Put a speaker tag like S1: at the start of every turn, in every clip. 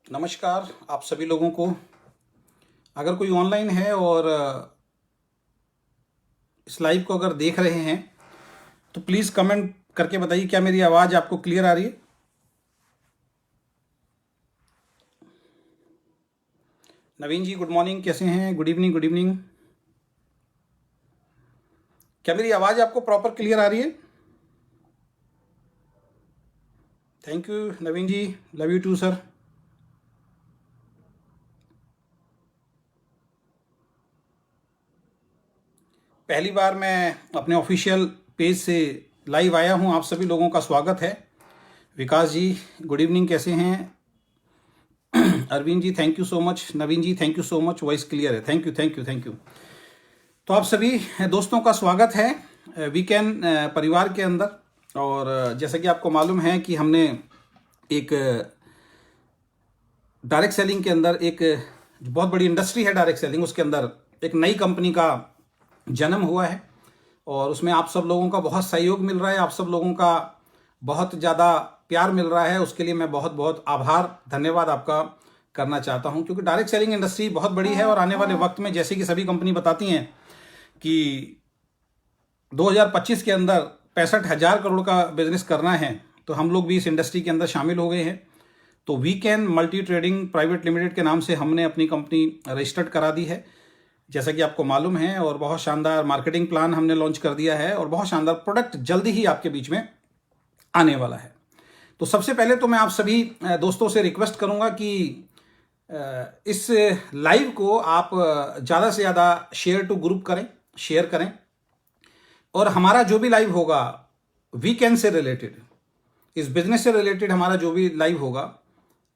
S1: नमस्कार आप सभी लोगों को। अगर कोई ऑनलाइन है और इस लाइव को अगर देख रहे हैं तो प्लीज़ कमेंट करके बताइए क्या मेरी आवाज़ आपको क्लियर आ रही है। नवीन जी गुड मॉर्निंग, कैसे हैं? Good evening, good evening. क्या मेरी आवाज़ आपको प्रॉपर क्लियर आ रही है? Thank you Naveen ji, love you too sir. पहली बार मैं अपने ऑफिशियल पेज से लाइव आया हूं, आप सभी लोगों का स्वागत है। विकास जी गुड इवनिंग, कैसे हैं? Arvind ji thank you so much. Naveen ji thank you so much, voice clear है। Thank you thank you thank you. तो आप सभी दोस्तों का स्वागत है वीकेंड परिवार के अंदर। और जैसा कि आपको मालूम है कि हमने एक डायरेक्ट सेलिंग के अंदर एक जो बहुत बड़ी इंडस्ट्री है डायरेक्ट सेलिंग, उसके अंदर एक नई कंपनी का जन्म हुआ है और उसमें आप सब लोगों का बहुत सहयोग मिल रहा है, आप सब लोगों का बहुत ज़्यादा प्यार मिल रहा है। उसके लिए मैं बहुत बहुत आभार धन्यवाद आपका करना चाहता हूं, क्योंकि डायरेक्ट सेलिंग इंडस्ट्री बहुत बड़ी है और आने वाले वक्त में जैसे कि सभी कंपनी बताती हैं कि 2025 के अंदर 65,000 करोड़ का बिजनेस करना है, तो हम लोग भी इस इंडस्ट्री के अंदर शामिल हो गए हैं। तो weekend multi trading private limited के नाम से हमने अपनी कंपनी रजिस्टर्ड करा दी है, जैसा कि आपको मालूम है। और बहुत शानदार मार्केटिंग प्लान हमने लॉन्च कर दिया है और बहुत शानदार प्रोडक्ट जल्दी ही आपके बीच में आने वाला है। तो सबसे पहले तो मैं आप सभी दोस्तों से रिक्वेस्ट करूंगा कि इस लाइव को आप ज़्यादा से ज़्यादा शेयर टू ग्रुप करें, शेयर करें। और हमारा जो भी लाइव होगा वीकेंड से रिलेटेड, इस बिजनेस से रिलेटेड हमारा जो भी लाइव होगा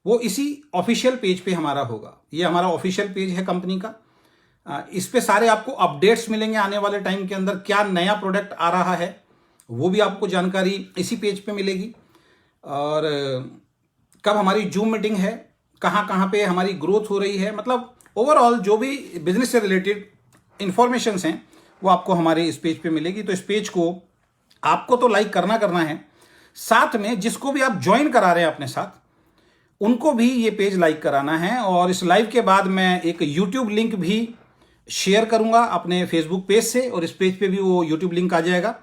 S1: वो इसी ऑफिशियल पेज पे हमारा होगा। ये हमारा ऑफिशियल पेज है कंपनी का। इस पे सारे आपको अपडेट्स मिलेंगे आने वाले टाइम के अंदर, क्या नया प्रोडक्ट आ रहा है वो भी आपको जानकारी इसी पेज पे मिलेगी। और कब हमारी जूम मीटिंग है, कहाँ कहाँ पे हमारी ग्रोथ हो रही है, मतलब ओवरऑल जो भी बिजनेस से रिलेटेड इंफॉर्मेशंस हैं वो आपको हमारे इस पेज पे मिलेगी। तो इस पेज को आपको तो लाइक करना है, साथ में जिसको भी आप ज्वाइन करा रहे हैं अपने साथ उनको भी ये पेज लाइक कराना है। और इस लाइव के बाद मैं एक यूट्यूब लिंक भी शेयर करूंगा अपने फेसबुक पेज से, और इस पेज पे भी वो यूट्यूब लिंक आ जाएगा।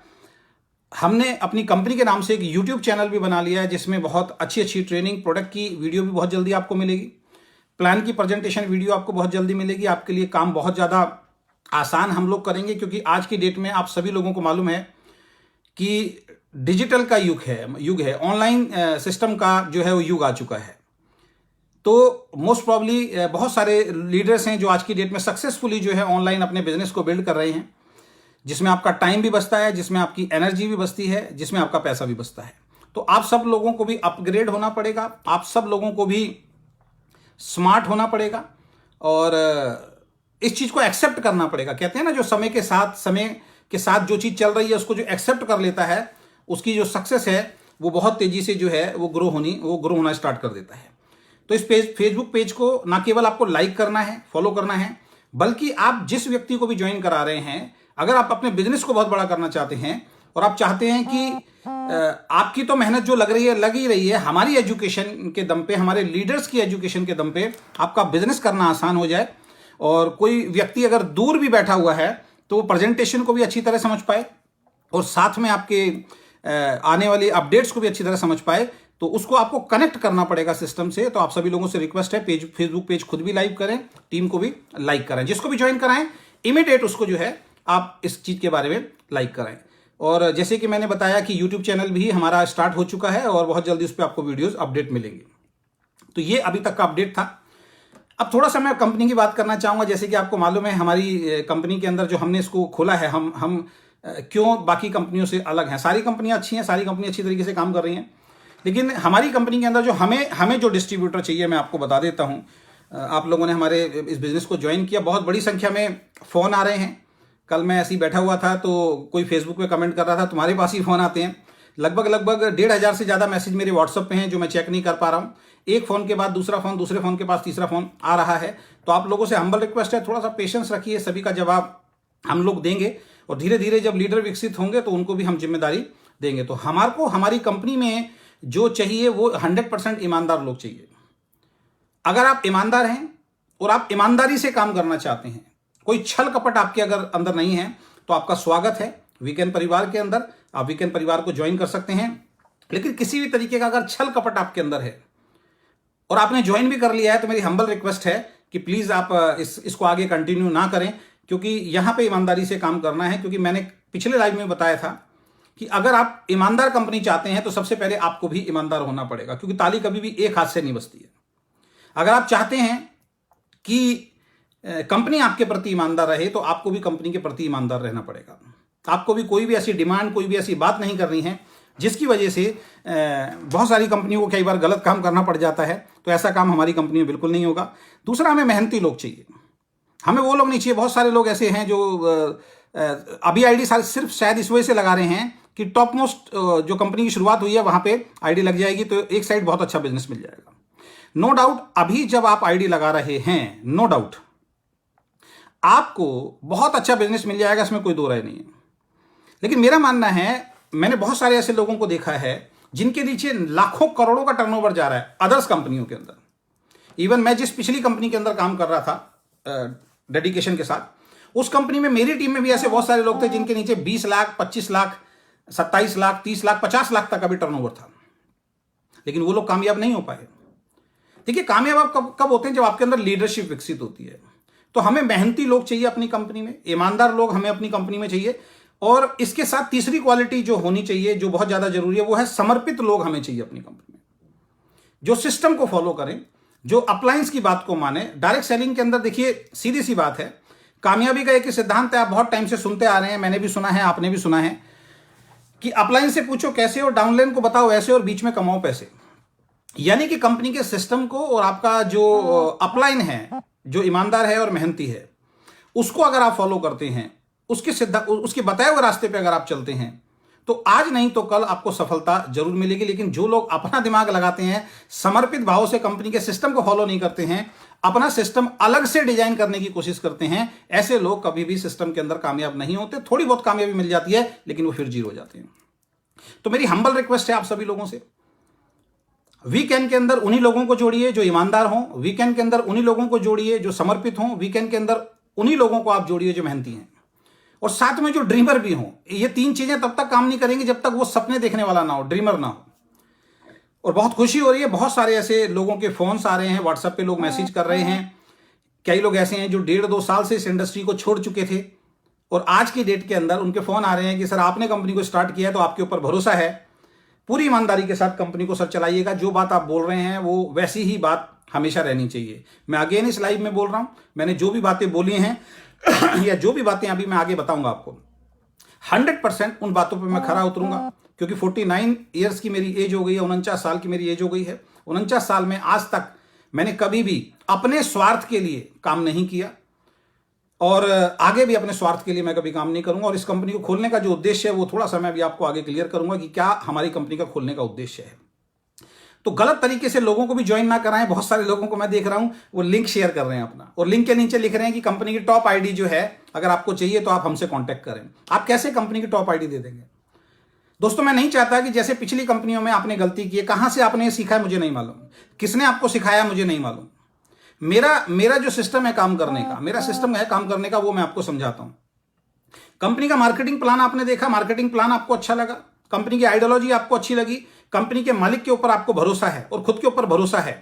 S1: हमने अपनी कंपनी के नाम से एक यूट्यूब चैनल भी बना लिया है जिसमें बहुत अच्छी अच्छी ट्रेनिंग प्रोडक्ट की वीडियो भी बहुत जल्दी आपको मिलेगी, प्लान की प्रेजेंटेशन वीडियो आपको बहुत जल्दी मिलेगी। आपके लिए काम बहुत ज़्यादा आसान हम लोग करेंगे, क्योंकि आज की डेट में आप सभी लोगों को मालूम है कि डिजिटल का युग है, ऑनलाइन सिस्टम का जो है वो युग आ चुका है। तो मोस्ट प्रॉब्ली बहुत सारे लीडर्स हैं जो आज की डेट में सक्सेसफुली जो है ऑनलाइन अपने बिजनेस को बिल्ड कर रहे हैं, जिसमें आपका टाइम भी बचता है, जिसमें आपकी एनर्जी भी बचती है, जिसमें आपका पैसा भी बचता है। तो आप सब लोगों को भी अपग्रेड होना पड़ेगा, आप सब लोगों को भी स्मार्ट होना पड़ेगा और इस चीज़ को एक्सेप्ट करना पड़ेगा। कहते हैं ना, जो समय के साथ जो चीज़ चल रही है उसको जो एक्सेप्ट कर लेता है उसकी जो सक्सेस है वो बहुत तेज़ी से जो है वो ग्रो होना स्टार्ट कर देता है। तो इस फेसबुक पेज को ना केवल आपको लाइक करना है, फॉलो करना है, बल्कि आप जिस व्यक्ति को भी ज्वाइन करा रहे हैं, अगर आप अपने बिजनेस को बहुत बड़ा करना चाहते हैं और आप चाहते हैं कि आपकी तो मेहनत जो लग ही रही है, हमारी एजुकेशन के दम पे, हमारे लीडर्स की एजुकेशन के दम पे आपका बिजनेस करना आसान हो जाए, और कोई व्यक्ति अगर दूर भी बैठा हुआ है तो वो प्रेजेंटेशन को भी अच्छी तरह समझ पाए और साथ में आपके आने वाली अपडेट्स को भी अच्छी तरह समझ पाए, तो उसको आपको कनेक्ट करना पड़ेगा सिस्टम से। तो आप सभी लोगों से रिक्वेस्ट है, फेसबुक पेज खुद भी लाइव करें, टीम को भी लाइक करें, जिसको भी ज्वाइन कराएं इमीडिएट उसको जो है आप इस चीज़ के बारे में लाइक करें। और जैसे कि मैंने बताया कि यूट्यूब चैनल भी हमारा स्टार्ट हो चुका है और बहुत जल्दी उस पर आपको वीडियोज़ अपडेट मिलेंगे। तो ये अभी तक का अपडेट था। अब थोड़ा सा मैं कंपनी की बात करना चाहूँगा। जैसे कि आपको मालूम है हमारी कंपनी के अंदर जो हमने इसको खोला है, हम क्यों बाकी कंपनियों से अलग हैं। सारी कंपनियां अच्छी हैं, सारी कंपनी अच्छी तरीके से काम कर रही हैं, लेकिन हमारी कंपनी के अंदर जो हमें जो डिस्ट्रीब्यूटर चाहिए, मैं आपको बता देता हूँ। आप लोगों ने हमारे इस बिज़नेस को ज्वाइन किया, बहुत बड़ी संख्या में फ़ोन आ रहे हैं। कल मैं ऐसे ही बैठा हुआ था तो कोई फेसबुक पे कमेंट कर रहा था, तुम्हारे पास ही फ़ोन आते हैं। लगभग 1,500 से ज़्यादा मैसेज मेरे व्हाट्सअप पे हैं जो मैं चेक नहीं कर पा रहा हूँ। एक फ़ोन के बाद दूसरा फ़ोन, दूसरे फ़ोन के पास तीसरा फ़ोन आ रहा है। तो आप लोगों से हम्बल रिक्वेस्ट है, थोड़ा सा पेशेंस रखिए, सभी का जवाब हम लोग देंगे और धीरे धीरे जब लीडर विकसित होंगे तो उनको भी हम जिम्मेदारी देंगे। तो हमारी कंपनी में जो चाहिए वो 100% ईमानदार लोग चाहिए। अगर आप ईमानदार हैं और आप ईमानदारी से काम करना चाहते हैं, कोई छल कपट आपके अगर अंदर नहीं है, तो आपका स्वागत है वीकेंड परिवार के अंदर। आप वीकेंड परिवार को ज्वाइन कर सकते हैं। लेकिन किसी भी तरीके का अगर छल कपट आपके अंदर है और आपने ज्वाइन भी कर लिया है, तो मेरी हम्बल रिक्वेस्ट है कि प्लीज आप इसको आगे कंटिन्यू ना करें, क्योंकि यहां पे ईमानदारी से काम करना है। क्योंकि मैंने पिछले लाइव में बताया था कि अगर आप ईमानदार कंपनी चाहते हैं तो सबसे पहले आपको भी ईमानदार होना पड़ेगा, क्योंकि ताली कभी भी एक हाथ से नहीं बजती है। अगर आप चाहते हैं कि कंपनी आपके प्रति ईमानदार रहे, तो आपको भी कंपनी के प्रति ईमानदार रहना पड़ेगा। आपको भी कोई भी ऐसी डिमांड, कोई भी ऐसी बात नहीं करनी है जिसकी वजह से बहुत सारी कंपनियों को कई बार गलत काम करना पड़ जाता है। तो ऐसा काम हमारी कंपनी में बिल्कुल नहीं होगा। दूसरा, हमें मेहनती लोग चाहिए। हमें वो लोग नहीं चाहिए। बहुत सारे लोग ऐसे हैं जो अभी आईडी सिर्फ शायद इस वजह से लगा रहे हैं कि टॉप मोस्ट जो कंपनी की शुरुआत हुई है वहां पे आईडी लग जाएगी तो एक साइड बहुत अच्छा बिजनेस मिल जाएगा। नो डाउट, अभी जब आप आईडी लगा रहे हैं, नो डाउट आपको बहुत अच्छा बिजनेस मिल जाएगा, इसमें कोई दो राय नहीं है। लेकिन मेरा मानना है, मैंने बहुत सारे ऐसे लोगों को देखा है जिनके नीचे लाखों करोड़ों का टर्नओवर जा रहा है अदर्स कंपनियों के अंदर। इवन मैं जिस पिछली कंपनी के अंदर काम कर रहा था डेडिकेशन के साथ, उस कंपनी में मेरी टीम में भी ऐसे बहुत सारे लोग थे जिनके नीचे 20 लाख, 25 लाख, 27 लाख, 30 लाख, 50 लाख तक का भी टर्नओवर था। लेकिन वो लोग कामयाब नहीं हो पाए। देखिए, कामयाब आप कब होते हैं? जब आपके अंदर लीडरशिप विकसित होती है। तो हमें मेहनती लोग चाहिए अपनी कंपनी में, ईमानदार लोग हमें अपनी कंपनी में चाहिए। और इसके साथ तीसरी क्वालिटी जो होनी चाहिए, जो बहुत ज्यादा जरूरी है, वो है समर्पित लोग हमें चाहिए अपनी कंपनी में, जो सिस्टम को फॉलो करें, जो अप्लायंस की बात को माने। डायरेक्ट सेलिंग के अंदर देखिए, सीधी सी बात है, कामयाबी का एक ही सिद्धांत है, आप बहुत टाइम से सुनते आ रहे हैं, मैंने भी सुना है, आपने भी सुना है कि अपलायंस से पूछो कैसे और डाउनलाइन को बताओ ऐसे और बीच में कमाओ पैसे। यानी कि कंपनी के सिस्टम को और आपका जो अपलाइन है, जो ईमानदार है और मेहनती है, उसको अगर आप फॉलो करते हैं, उसके बताए हुए रास्ते पे अगर आप चलते हैं, तो आज नहीं तो कल आपको सफलता जरूर मिलेगी। लेकिन जो लोग अपना दिमाग लगाते हैं, समर्पित भाव से कंपनी के सिस्टम को फॉलो नहीं करते हैं, अपना सिस्टम अलग से डिजाइन करने की कोशिश करते हैं, ऐसे लोग कभी भी सिस्टम के अंदर कामयाब नहीं होते। थोड़ी बहुत कामयाबी मिल जाती है, लेकिन वो फिर जीरो हो जाते हैं। तो मेरी हम्बल रिक्वेस्ट है आप सभी लोगों से, वीकेंड के अंदर उन्हीं लोगों को जोड़िए जो ईमानदार हों, वीकेंड के अंदर उन्हीं लोगों को जोड़िए जो समर्पित हों, वीकेंड के अंदर उन्हीं लोगों को आप जोड़िए जो मेहनती हैं, और साथ में जो ड्रीमर भी हों। ये तीन चीजें तब तक काम नहीं करेंगी जब तक वो सपने देखने वाला ना हो, ड्रीमर ना हो। और बहुत खुशी हो रही है, बहुत सारे ऐसे लोगों के फोन्स आ रहे हैं, व्हाट्सएप पे लोग मैसेज कर रहे हैं। कई लोग ऐसे हैं जो 1.5-2 साल से इस इंडस्ट्री को छोड़ चुके थे और आज की डेट के अंदर उनके फोन आ रहे हैं कि सर आपने कंपनी को स्टार्ट किया है तो आपके ऊपर भरोसा है, पूरी ईमानदारी के साथ कंपनी को सर चलाइएगा, जो बात आप बोल रहे हैं वो वैसी ही बात हमेशा रहनी चाहिए। मैं अगेन इस लाइव में बोल रहा हूं, मैंने जो भी बातें बोली हैं या जो भी बातें अभी मैं आगे बताऊंगा आपको, 100% उन बातों पर मैं खरा उतरूंगा। क्योंकि 49 ईयर्स की मेरी एज हो गई है, 49 साल की मेरी एज हो गई है। 49 साल में आज तक मैंने कभी भी अपने स्वार्थ के लिए काम नहीं किया और आगे भी अपने स्वार्थ के लिए मैं कभी काम नहीं करूंगा। और इस कंपनी को खोलने का जो उद्देश्य है वो थोड़ा सा मैं भी आपको आगे क्लियर करूंगा कि क्या हमारी कंपनी का खोलने का उद्देश्य है। तो गलत तरीके से लोगों को भी ज्वाइन ना कराएं। बहुत सारे लोगों को मैं देख रहा हूं वो लिंक शेयर कर रहे हैं अपना, और लिंक के नीचे लिख रहे हैं कि कंपनी की टॉप आईडी जो है अगर आपको चाहिए तो आप हमसे कांटेक्ट करें। आप कैसे कंपनी की टॉप आईडी दे देंगे? दोस्तों, मैं नहीं चाहता कि जैसे पिछली कंपनियों में आपने गलती की है, कहां से आपने ये सीखा है मुझे नहीं मालूम, किसने आपको सिखाया मुझे नहीं मालूम। मेरा जो सिस्टम है काम करने का, मेरा सिस्टम है काम करने का, वो मैं आपको समझाता हूं। कंपनी का मार्केटिंग प्लान आपने देखा, मार्केटिंग प्लान आपको अच्छा लगा, कंपनी की आइडियोलॉजी आपको अच्छी लगी, कंपनी के मालिक के ऊपर आपको भरोसा है और खुद के ऊपर भरोसा है,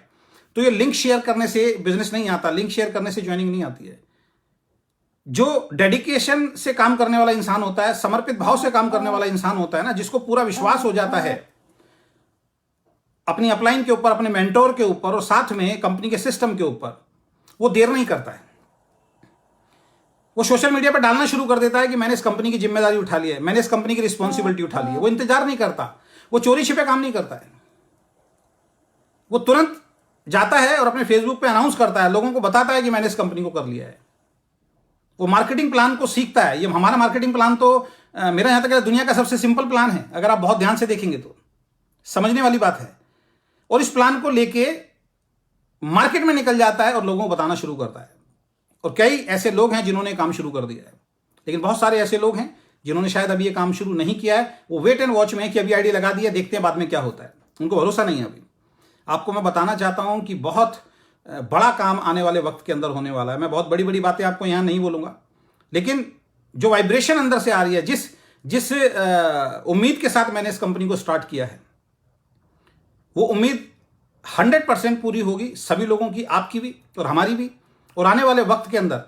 S1: तो ये लिंक शेयर करने से बिजनेस नहीं आता, लिंक शेयर करने से ज्वाइनिंग नहीं आती है। जो डेडिकेशन से काम करने वाला इंसान होता है, समर्पित भाव से काम करने वाला इंसान होता है ना, जिसको पूरा विश्वास हो जाता है अपनी अपलाइन के ऊपर, अपने मेंटोर के ऊपर और साथ में कंपनी के सिस्टम के ऊपर, वो देर नहीं करता है। वो सोशल मीडिया पर डालना शुरू कर देता है कि मैंने इस कंपनी की जिम्मेदारी उठा ली है, मैंने इस कंपनी की रिस्पॉन्सिबिलिटी उठा ली है। वो इंतजार नहीं करता, वो चोरी छिपे काम नहीं करता है, वो तुरंत जाता है और अपने फेसबुक पे अनाउंस करता है, लोगों को बताता है कि मैंने इस कंपनी को कर लिया है। वो मार्केटिंग प्लान को सीखता है। ये हमारा मार्केटिंग प्लान तो मेरा यहां तक दुनिया का सबसे सिंपल प्लान है, अगर आप बहुत ध्यान से देखेंगे तो समझने वाली बात है। और इस प्लान को लेके मार्केट में निकल जाता है और लोगों को बताना शुरू करता है। और कई ऐसे लोग हैं जिन्होंने काम शुरू कर दिया है, लेकिन बहुत सारे ऐसे लोग हैं जिन्होंने शायद अभी ये काम शुरू नहीं किया है। वो वेट एंड वॉच में है कि अभी आईडी लगा दिया, देखते हैं बाद में क्या होता है, उनको भरोसा नहीं है अभी। आपको मैं बताना चाहता हूं कि बहुत बड़ा काम आने वाले वक्त के अंदर होने वाला है। मैं बहुत बड़ी बड़ी बातें आपको यहाँ नहीं बोलूँगा, लेकिन जो वाइब्रेशन अंदर से आ रही है, जिस उम्मीद के साथ मैंने इस कंपनी को स्टार्ट किया है, वो उम्मीद 100% पूरी होगी सभी लोगों की, आपकी भी और हमारी भी। और आने वाले वक्त के अंदर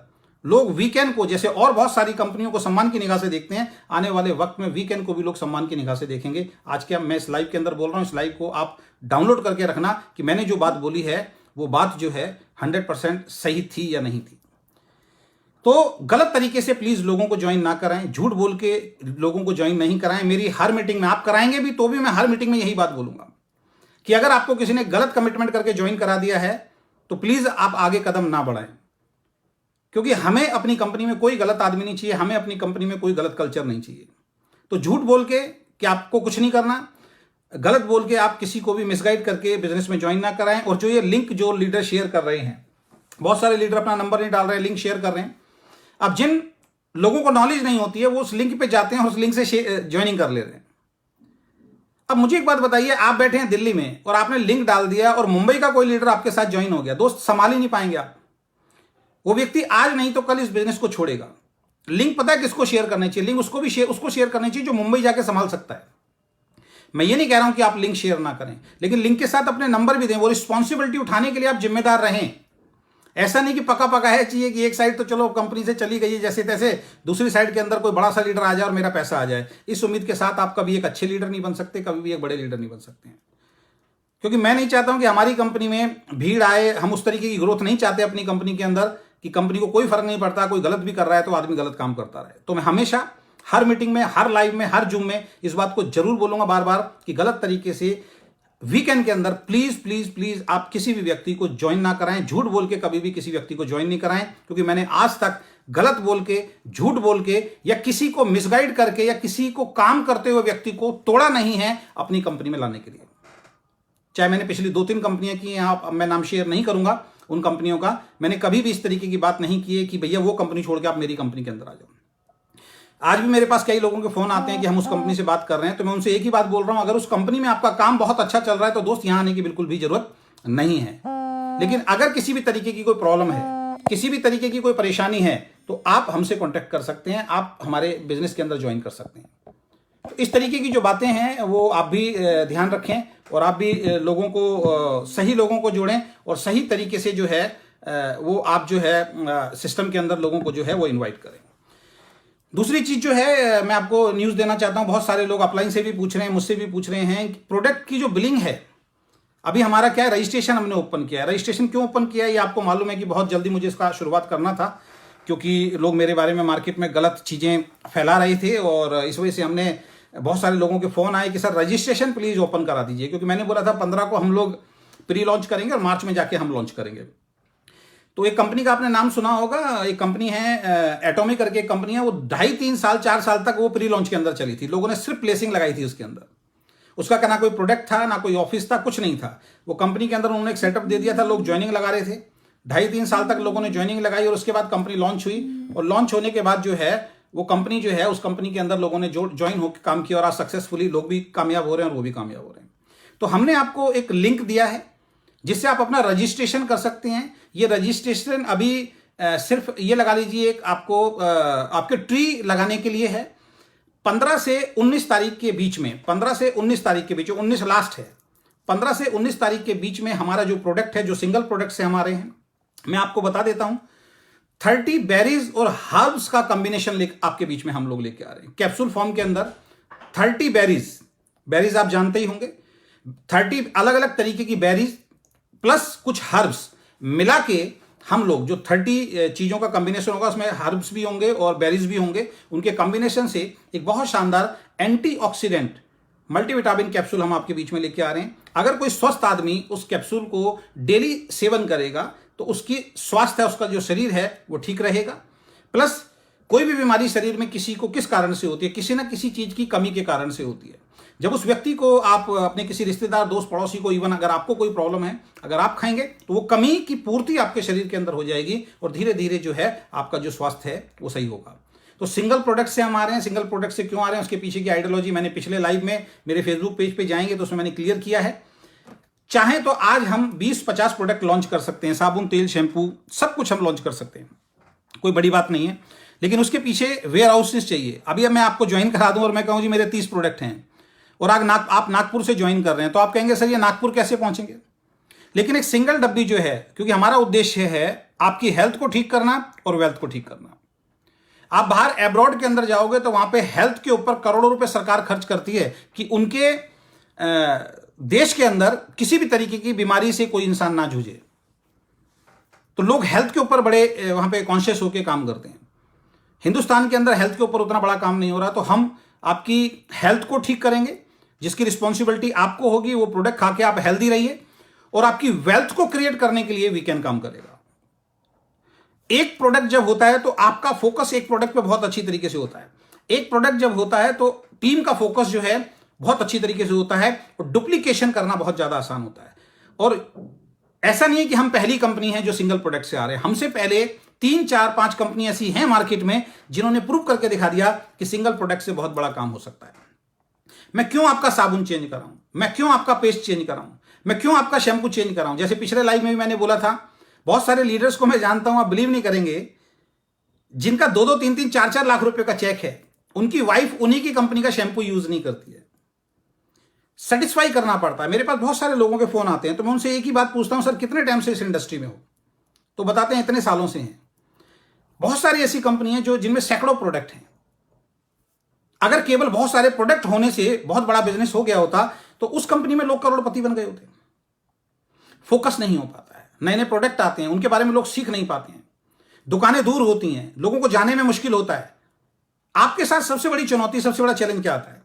S1: लोग वीकेंड को, जैसे और बहुत सारी कंपनियों को सम्मान की निगाह से देखते हैं, आने वाले वक्त में वीकेंड को भी लोग सम्मान की निगाह से देखेंगे। आज के मैं इस लाइव के अंदर बोल रहा हूं, इस लाइव को आप डाउनलोड करके रखना कि मैंने जो बात बोली है वो बात जो है 100% सही थी या नहीं थी। तो गलत तरीके से प्लीज लोगों को ज्वाइन ना कराएं, झूठ बोल के लोगों को ज्वाइन नहीं कराएं। मेरी हर मीटिंग में, आप कराएंगे भी तो भी मैं हर मीटिंग में यही बात बोलूंगा कि अगर आपको किसी ने गलत कमिटमेंट करके ज्वाइन करा दिया है तो प्लीज आप आगे कदम ना बढ़ाएं, क्योंकि हमें अपनी कंपनी में कोई गलत आदमी नहीं चाहिए, हमें अपनी कंपनी में कोई गलत कल्चर नहीं चाहिए। तो झूठ बोल के कि आपको कुछ नहीं करना, गलत बोल के आप किसी को भी मिसगाइड करके बिजनेस में ज्वाइन ना कराएं। और जो ये लिंक जो लीडर शेयर कर रहे हैं, बहुत सारे लीडर अपना नंबर नहीं डाल रहे हैं, लिंक शेयर कर रहे हैं। अब जिन लोगों को नॉलेज नहीं होती है वो उस लिंक पे जाते हैं और उस लिंक से ज्वाइनिंग कर ले रहे हैं। अब मुझे एक बात बताइए, आप बैठे हैं दिल्ली में और आपने लिंक डाल दिया और मुंबई का कोई लीडर आपके साथ ज्वाइन हो गया, दोस्त संभाल ही नहीं पाएंगे आप। वो व्यक्ति आज नहीं तो कल इस बिजनेस को छोड़ेगा। लिंक पता है किसको शेयर करना चाहिए? लिंक उसको शेयर करना चाहिए जो मुंबई जाके संभाल सकता है। मैं ये नहीं कह रहा हूं कि आप लिंक शेयर ना करें, लेकिन लिंक के साथ अपने नंबर भी दें। वो रिस्पॉन्सिबिलिटी उठाने के लिए आप जिम्मेदार रहें। ऐसा नहीं कि पका पका है चाहिए कि एक साइड तो चलो कंपनी से चली गई जैसे तैसे, दूसरी साइड के अंदर कोई बड़ा सा लीडर आ जाए और मेरा पैसा आ जाए। इस उम्मीद के साथ आप कभी एक अच्छे लीडर नहीं बन सकते, कभी भी एक बड़े लीडर नहीं बन सकते हैं। क्योंकि मैं नहीं चाहता हूं कि हमारी कंपनी में भीड़ आए। हम उस तरीके की ग्रोथ नहीं चाहते अपनी कंपनी के अंदर कि कंपनी को कोई फर्क नहीं पड़ता, कोई गलत भी कर रहा है तो आदमी गलत काम करता रहे। तो मैं हमेशा हर मीटिंग में, हर लाइव में, हर जूम में इस बात को जरूर बोलूंगा बार बार कि गलत तरीके से वीकेंड के अंदर प्लीज प्लीज प्लीज आप किसी भी व्यक्ति को ज्वाइन ना कराएं। झूठ बोल के कभी भी किसी व्यक्ति को ज्वाइन नहीं कराएं, क्योंकि मैंने आज तक गलत बोल के, झूठ बोल के या किसी को मिसगाइड करके या किसी को काम करते हुए व्यक्ति को तोड़ा नहीं है अपनी कंपनी में लाने के लिए। चाहे मैंने पिछली 2-3 कंपनियां की हैं, आप, मैं नाम शेयर नहीं करूंगा उन कंपनियों का। मैंने कभी भी इस तरीके की बात नहीं की है कि भैया वो कंपनी छोड़ के आप मेरी कंपनी के अंदर आ जाओ। आज भी मेरे पास कई लोगों के फोन आते हैं कि हम उस कंपनी से बात कर रहे हैं, तो मैं उनसे एक ही बात बोल रहा हूं, अगर उस कंपनी में आपका काम बहुत अच्छा चल रहा है तो दोस्त यहां आने की बिल्कुल भी जरूरत नहीं है। लेकिन अगर किसी भी तरीके की कोई प्रॉब्लम है, किसी भी तरीके की कोई परेशानी है, तो आप हमसे कॉन्टेक्ट कर सकते हैं, आप हमारे बिजनेस के अंदर ज्वाइन कर सकते हैं। तो इस तरीके की जो बातें हैं वो आप भी ध्यान रखें और आप भी लोगों को, सही लोगों को जोड़ें और सही तरीके से जो है वो आप जो है सिस्टम के अंदर लोगों को जो है वो इन्वाइट करें। दूसरी चीज जो है मैं आपको न्यूज़ देना चाहता हूं, बहुत सारे लोग अपलाइन से भी पूछ रहे हैं, मुझसे भी पूछ रहे हैं, प्रोडक्ट की जो बिलिंग है, अभी हमारा क्या है, रजिस्ट्रेशन हमने ओपन किया है। रजिस्ट्रेशन क्यों ओपन किया है ये आपको मालूम है कि बहुत जल्दी मुझे इसका शुरुआत करना था, क्योंकि लोग मेरे बारे में मार्केट में गलत चीज़ें फैला रहे थे और इस वजह से हमने, बहुत सारे लोगों के फ़ोन आए कि सर रजिस्ट्रेशन प्लीज़ ओपन करा दीजिए, क्योंकि मैंने बोला था 15 को हम लोग प्री लॉन्च करेंगे और मार्च में जाके हम लॉन्च करेंगे। तो एक कंपनी का आपने नाम सुना होगा, एक कंपनी है एटॉमिक करके एक कंपनी है, वो 2.5-3 साल 4 साल तक वो प्री लॉन्च के अंदर चली थी। लोगों ने सिर्फ प्लेसिंग लगाई थी उसके अंदर, उसका ना कोई प्रोडक्ट था, ना कोई ऑफिस था, कुछ नहीं था। वो कंपनी के अंदर उन्होंने एक सेटअप दे दिया था, लोग ज्वाइनिंग लगा रहे थे। 2.5-3 साल तक लोगों ने ज्वाइनिंग लगाई और उसके बाद कंपनी लॉन्च हुई और लॉन्च होने के बाद जो है वो कंपनी जो है, उस कंपनी के अंदर लोगों ने जो ज्वाइन होकर काम किया और आज सक्सेसफुली लोग भी कामयाब हो रहे हैं और वो भी कामयाब हो रहे हैं। तो हमने आपको एक लिंक दिया है जिससे आप अपना रजिस्ट्रेशन कर सकते हैं। ये रजिस्ट्रेशन अभी सिर्फ ये लगा लीजिए, एक आपको आपके ट्री लगाने के लिए है। 15 से 19 तारीख के बीच में, 15 से 19 तारीख के बीच में, 19 लास्ट है, 15 से 19 तारीख के बीच में हमारा जो प्रोडक्ट है, जो सिंगल प्रोडक्ट से हमारे हैं, मैं आपको बता देता हूं, 30 बेरीज और हर्ब्स का कॉम्बिनेशन आपके बीच में हम लोग लेके आ रहे हैं। कैप्सूल फॉर्म के अंदर 30 बेरीज आप जानते ही होंगे, 30 अलग अलग तरीके की बेरीज प्लस कुछ हर्ब्स मिला के हम लोग जो 30 चीज़ों का कॉम्बिनेशन होगा, उसमें हर्ब्स भी होंगे और बेरीज भी होंगे, उनके कॉम्बिनेशन से एक बहुत शानदार एंटीऑक्सीडेंट मल्टीविटामिन कैप्सूल हम आपके बीच में लेके आ रहे हैं। अगर कोई स्वस्थ आदमी उस कैप्सूल को डेली सेवन करेगा तो उसकी स्वास्थ्य है, उसका जो शरीर है वो ठीक रहेगा। प्लस कोई भी बीमारी शरीर में किसी को किस कारण से होती है, किसी ना किसी चीज़ की कमी के कारण से होती है। जब उस व्यक्ति को आप, अपने किसी रिश्तेदार, दोस्त, पड़ोसी को, इवन अगर आपको कोई प्रॉब्लम है, अगर आप खाएंगे तो वो कमी की पूर्ति आपके शरीर के अंदर हो जाएगी और धीरे धीरे जो है आपका जो स्वास्थ्य है वो सही होगा। तो सिंगल प्रोडक्ट से हम आ रहे हैं। सिंगल प्रोडक्ट से क्यों आ रहे हैं, उसके पीछे की आइडियोलॉजी मैंने पिछले लाइव में मेरे फेसबुक पेज पे जाएंगे तो उसमें मैंने क्लियर किया है। चाहें तो आज हम 20-50 प्रोडक्ट लॉन्च कर सकते हैं, साबुन, तेल, शैम्पू, सब कुछ हम लॉन्च कर सकते हैं, कोई बड़ी बात नहीं है। लेकिन उसके पीछे वेयर हाउसेस चाहिए। अभी अब मैं आपको ज्वाइन करा दूं और मैं कहूं जी मेरे 30 प्रोडक्ट हैं और आप नागपुर से ज्वाइन कर रहे हैं, तो आप कहेंगे सर ये नागपुर कैसे पहुंचेंगे? लेकिन एक सिंगल डब्बी जो है, क्योंकि हमारा उद्देश्य है आपकी हेल्थ को ठीक करना और वेल्थ को ठीक करना। आप बाहर एब्रॉड के अंदर जाओगे तो वहां पे हेल्थ के ऊपर करोड़ों रुपए सरकार खर्च करती है कि उनके देश के अंदर किसी भी तरीके की बीमारी से कोई इंसान ना जूझे। तो लोग हेल्थ के ऊपर बड़े वहां पे कॉन्शियस होकर काम करते हैं। हिंदुस्तान के अंदर हेल्थ के ऊपर उतना बड़ा काम नहीं हो रहा, तो हम आपकी हेल्थ को ठीक करेंगे, जिसकी रिस्पॉन्सिबिलिटी आपको होगी। वो प्रोडक्ट खा के आप हेल्दी रहिए और आपकी वेल्थ को क्रिएट करने के लिए वीकेंड काम करेगा। एक प्रोडक्ट जब होता है तो आपका फोकस एक प्रोडक्ट पे बहुत अच्छी तरीके से होता है। एक प्रोडक्ट जब होता है तो टीम का फोकस जो है बहुत अच्छी तरीके से होता है और डुप्लीकेशन करना बहुत ज्यादा आसान होता है। और ऐसा नहीं है कि हम पहली कंपनी है जो सिंगल प्रोडक्ट से आ रहे हैं। हमसे पहले 3, 4, 5 कंपनी ऐसी हैं मार्केट में जिन्होंने प्रूव करके दिखा दिया कि सिंगल प्रोडक्ट से बहुत बड़ा काम हो सकता है। मैं क्यों आपका साबुन चेंज कर रहा हूं, मैं क्यों आपका पेस्ट चेंज कर रहा हूं, मैं क्यों आपका शैम्पू चेंज कर रहा हूं? जैसे पिछले लाइव में भी मैंने बोला था, बहुत सारे लीडर्स को मैं जानता हूं, आप बिलीव नहीं करेंगे, जिनका 2-2, 3-3, 4-4 लाख रुपए का चेक है, उनकी वाइफ उन्हीं की कंपनी का शैम्पू यूज नहीं करती है। सेटिस्फाई करना पड़ता है। मेरे पास बहुत सारे लोगों के फोन आते हैं तो मैं उनसे एक ही बात पूछता हूं, सर कितने टाइम से इस इंडस्ट्री में हो? तो बताते हैं इतने सालों से हैं। बहुत सारी ऐसी कंपनी हैं जो जिनमें सैकड़ों प्रोडक्ट हैं। अगर केवल बहुत सारे प्रोडक्ट होने से बहुत बड़ा बिजनेस हो गया होता तो उस कंपनी में लोग करोड़पति बन गए होते। फोकस नहीं हो पाता है, नए नए प्रोडक्ट आते हैं, उनके बारे में लोग सीख नहीं पाते हैं, दुकानें दूर होती हैं, लोगों को जाने में मुश्किल होता है। आपके साथ सबसे बड़ी चुनौती, सबसे बड़ा चैलेंज क्या आता है?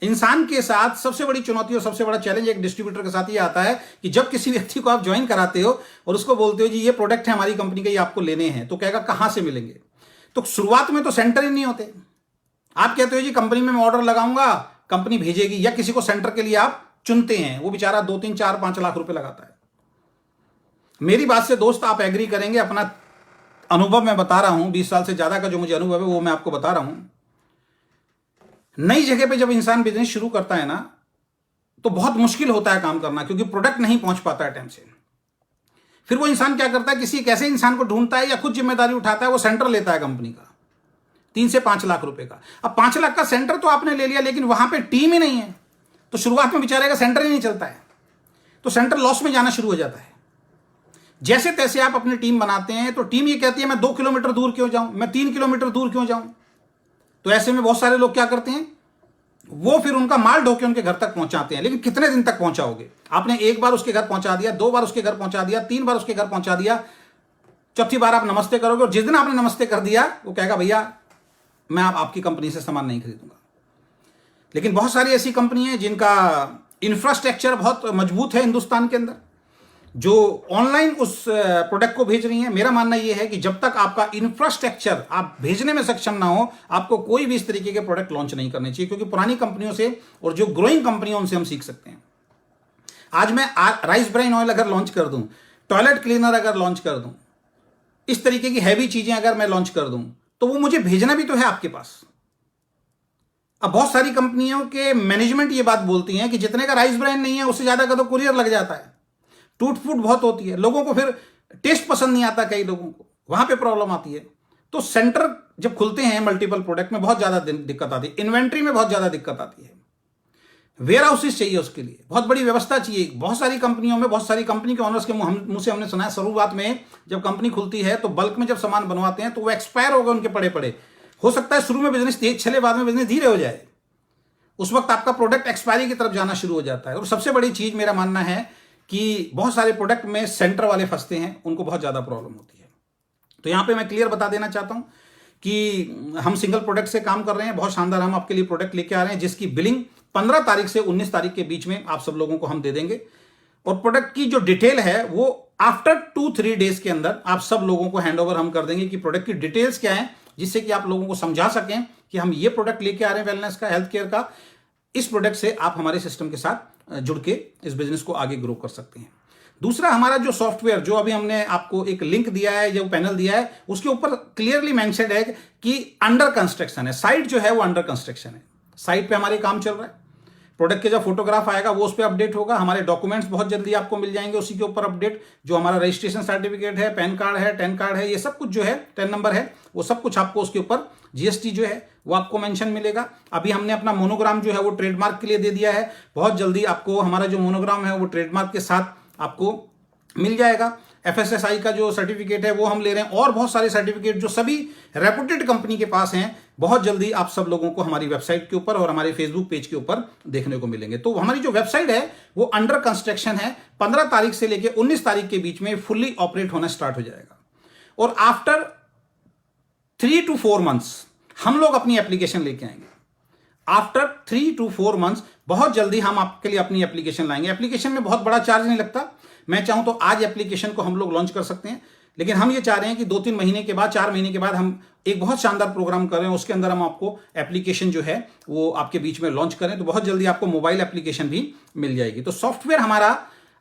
S1: इंसान के साथ सबसे बड़ी चुनौती और सबसे बड़ा चैलेंज एक डिस्ट्रीब्यूटर के साथ ये आता है कि जब किसी व्यक्ति को आप ज्वाइन कराते हो और उसको बोलते हो जी ये प्रोडक्ट है हमारी कंपनी के, ये आपको लेने हैं, तो कहेगा कहां से मिलेंगे? तो शुरुआत में तो सेंटर ही नहीं होते। आप कहते हो जी कंपनी में मैं ऑर्डर लगाऊंगा, कंपनी भेजेगी, या किसी को सेंटर के लिए आप चुनते हैं, वो बेचारा 2, 3, 4, 5 लाख रुपए लगाता है। मेरी बात से दोस्त आप एग्री करेंगे, अपना अनुभव मैं बता रहा हूं, 20 साल से ज्यादा का जो मुझे अनुभव है वो मैं आपको बता रहा हूं। नई जगह पे जब इंसान बिजनेस शुरू करता है ना तो बहुत मुश्किल होता है काम करना, क्योंकि प्रोडक्ट नहीं पहुंच पाता है टाइम से। फिर वो इंसान क्या करता है, किसी एक ऐसे इंसान को ढूंढता है या खुद जिम्मेदारी उठाता है, वो सेंटर लेता है कंपनी का 3 से 5 लाख रुपए का। अब 5 लाख का सेंटर तो आपने ले लिया, लेकिन वहां पे टीम ही नहीं है, तो शुरुआत में बेचारे का सेंटर ही नहीं चलता है, तो सेंटर लॉस में जाना शुरू हो जाता है। जैसे तैसे आप अपनी टीम बनाते हैं तो टीम ये कहती है मैं 2 किलोमीटर दूर क्यों जाऊं, मैं 3 किलोमीटर दूर क्यों जाऊं? तो ऐसे में बहुत सारे लोग क्या करते हैं, वो फिर उनका माल ढोके उनके घर तक पहुंचाते हैं। लेकिन कितने दिन तक पहुंचाओगे? आपने एक बार उसके घर पहुंचा दिया, 2 बार उसके घर पहुंचा दिया, 3 बार उसके घर पहुंचा दिया, चौथी बार आप नमस्ते करोगे और जिस दिन आपने नमस्ते कर दिया वो कहेगा भैया मैं आपकी कंपनी से सामान नहीं खरीदूंगा। लेकिन बहुत सारी ऐसी कंपनी है जिनका इंफ्रास्ट्रक्चर बहुत मजबूत है हिंदुस्तान के अंदर, जो ऑनलाइन उस प्रोडक्ट को भेज रही हैं। मेरा मानना यह है कि जब तक आपका इंफ्रास्ट्रक्चर आप भेजने में सक्षम ना हो, आपको कोई भी इस तरीके के प्रोडक्ट लॉन्च नहीं करने चाहिए, क्योंकि पुरानी कंपनियों से और जो ग्रोइंग कंपनियों उनसे हम सीख सकते हैं। आज मैं राइस ब्राइन ऑयल अगर लॉन्च कर दूं, टॉयलेट क्लीनर अगर लॉन्च कर दूं, इस तरीके की हैवी चीजें अगर मैं लॉन्च कर दूं, तो वो मुझे भेजना भी तो है आपके पास। अब बहुत सारी कंपनियों के मैनेजमेंट ये बात बोलती हैं कि जितने का राइस ब्राइन नहीं है उससे ज्यादा का तो कुरियर लग जाता है, टूट फूट बहुत होती है, लोगों को फिर टेस्ट पसंद नहीं आता, कई लोगों को वहां पे प्रॉब्लम आती है। तो सेंटर जब खुलते हैं मल्टीपल प्रोडक्ट में बहुत ज्यादा दिक्कत आती है, इन्वेंट्री में बहुत ज्यादा दिक्कत आती है, वेयर हाउसेस चाहिए, उसके लिए बहुत बड़ी व्यवस्था चाहिए। बहुत सारी कंपनियों में, बहुत सारी कंपनी के ऑनर्स के मुंह से हमने सुना है, शुरुआत में जब कंपनी खुलती है तो बल्क में जब सामान बनवाते हैं तो वो एक्सपायर हो गए उनके पड़े पड़े। हो सकता है शुरू में बिजनेस तेज चले, बाद में बिजनेस धीरे हो जाए, उस वक्त आपका प्रोडक्ट एक्सपायरी की तरफ जाना शुरू हो जाता है। और सबसे बड़ी चीज मेरा मानना है कि बहुत सारे प्रोडक्ट में सेंटर वाले फंसते हैं, उनको बहुत ज्यादा प्रॉब्लम होती है। तो यहां पे मैं क्लियर बता देना चाहता हूं कि हम सिंगल प्रोडक्ट से काम कर रहे हैं, बहुत शानदार हम आपके लिए प्रोडक्ट लेके आ रहे हैं, जिसकी बिलिंग 15 तारीख से 19 तारीख के बीच में आप सब लोगों को हम दे देंगे। और प्रोडक्ट की जो डिटेल है वो आफ्टर 2-3 डेज के अंदर आप सब लोगों को हैंडओवर हम कर देंगे कि प्रोडक्ट की डिटेल्स क्या है, जिससे कि आप लोगों को समझा सकें कि हम ये प्रोडक्ट लेके आ रहे हैं वेलनेस का, हेल्थ केयर का। इस प्रोडक्ट से आप हमारे सिस्टम के साथ जुड़ के इस बिजनेस को आगे ग्रो कर सकते हैं। दूसरा, हमारा जो सॉफ्टवेयर, जो अभी हमने आपको एक लिंक दिया है, जो पैनल दिया है, उसके ऊपर क्लियरली मेंशन्ड है कि अंडर कंस्ट्रक्शन है। साइट जो है वो अंडर कंस्ट्रक्शन है, साइट पे हमारे काम चल रहा है। प्रोडक्ट के जब फोटोग्राफ आएगा वो उस पर अपडेट होगा। हमारे डॉक्यूमेंट्स बहुत जल्दी आपको मिल जाएंगे उसी के ऊपर अपडेट, जो हमारा रजिस्ट्रेशन सर्टिफिकेट है, पैन कार्ड है, टेन कार्ड है, ये सब कुछ जो है, टेन नंबर है, वो सब कुछ आपको उसके ऊपर जीएसटी जो है वो आपको मेंशन मिलेगा। अभी हमने अपना मोनोग्राम जो है वो ट्रेडमार्क के लिए दे दिया है, बहुत जल्दी आपको हमारा जो मोनोग्राम है वो ट्रेडमार्क के साथ आपको मिल जाएगा। एफएसएसआई का जो सर्टिफिकेट है वो हम ले रहे हैं, और बहुत सारे सर्टिफिकेट जो सभी रेपुटेड कंपनी के पास हैं, बहुत जल्दी आप सब लोगों को हमारी वेबसाइट के ऊपर और हमारे फेसबुक पेज के ऊपर देखने को मिलेंगे। तो हमारी जो वेबसाइट है वो अंडर कंस्ट्रक्शन है, 15 तारीख से लेकर 19 तारीख के बीच में फुल्ली ऑपरेट होना स्टार्ट हो जाएगा, और आफ्टर 3 to 4 मंथ्स हम लोग अपनी एप्लीकेशन लेके आएंगे। आफ्टर 3 to 4 मंथ्स बहुत जल्दी हम आपके लिए अपनी एप्लीकेशन लाएंगे। एप्लीकेशन में बहुत बड़ा चार्ज नहीं लगता, मैं चाहूं तो आज एप्लीकेशन को हम लोग लॉन्च कर सकते हैं, लेकिन हम ये चाह रहे हैं कि 2-3 महीने के बाद, 4 महीने के बाद हम एक बहुत शानदार प्रोग्राम कर रहे हैं, उसके अंदर हम आपको एप्लीकेशन जो है वो आपके बीच में लॉन्च करें, तो बहुत जल्दी आपको मोबाइल एप्लीकेशन भी मिल जाएगी। तो सॉफ्टवेयर हमारा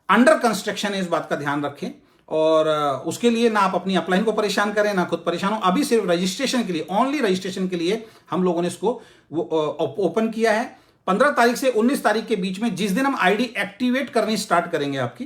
S1: अंडर कंस्ट्रक्शन है, इस बात का ध्यान रखें, और उसके लिए ना आप अपनी अपलाइन को परेशान करें, ना खुद परेशान हो। अभी सिर्फ रजिस्ट्रेशन के लिए, ओनली रजिस्ट्रेशन के लिए हम लोगों ने इसको ओपन किया है। 15 तारीख से 19 तारीख के बीच में जिस दिन हम आईडी एक्टिवेट करनी स्टार्ट करेंगे आपकी,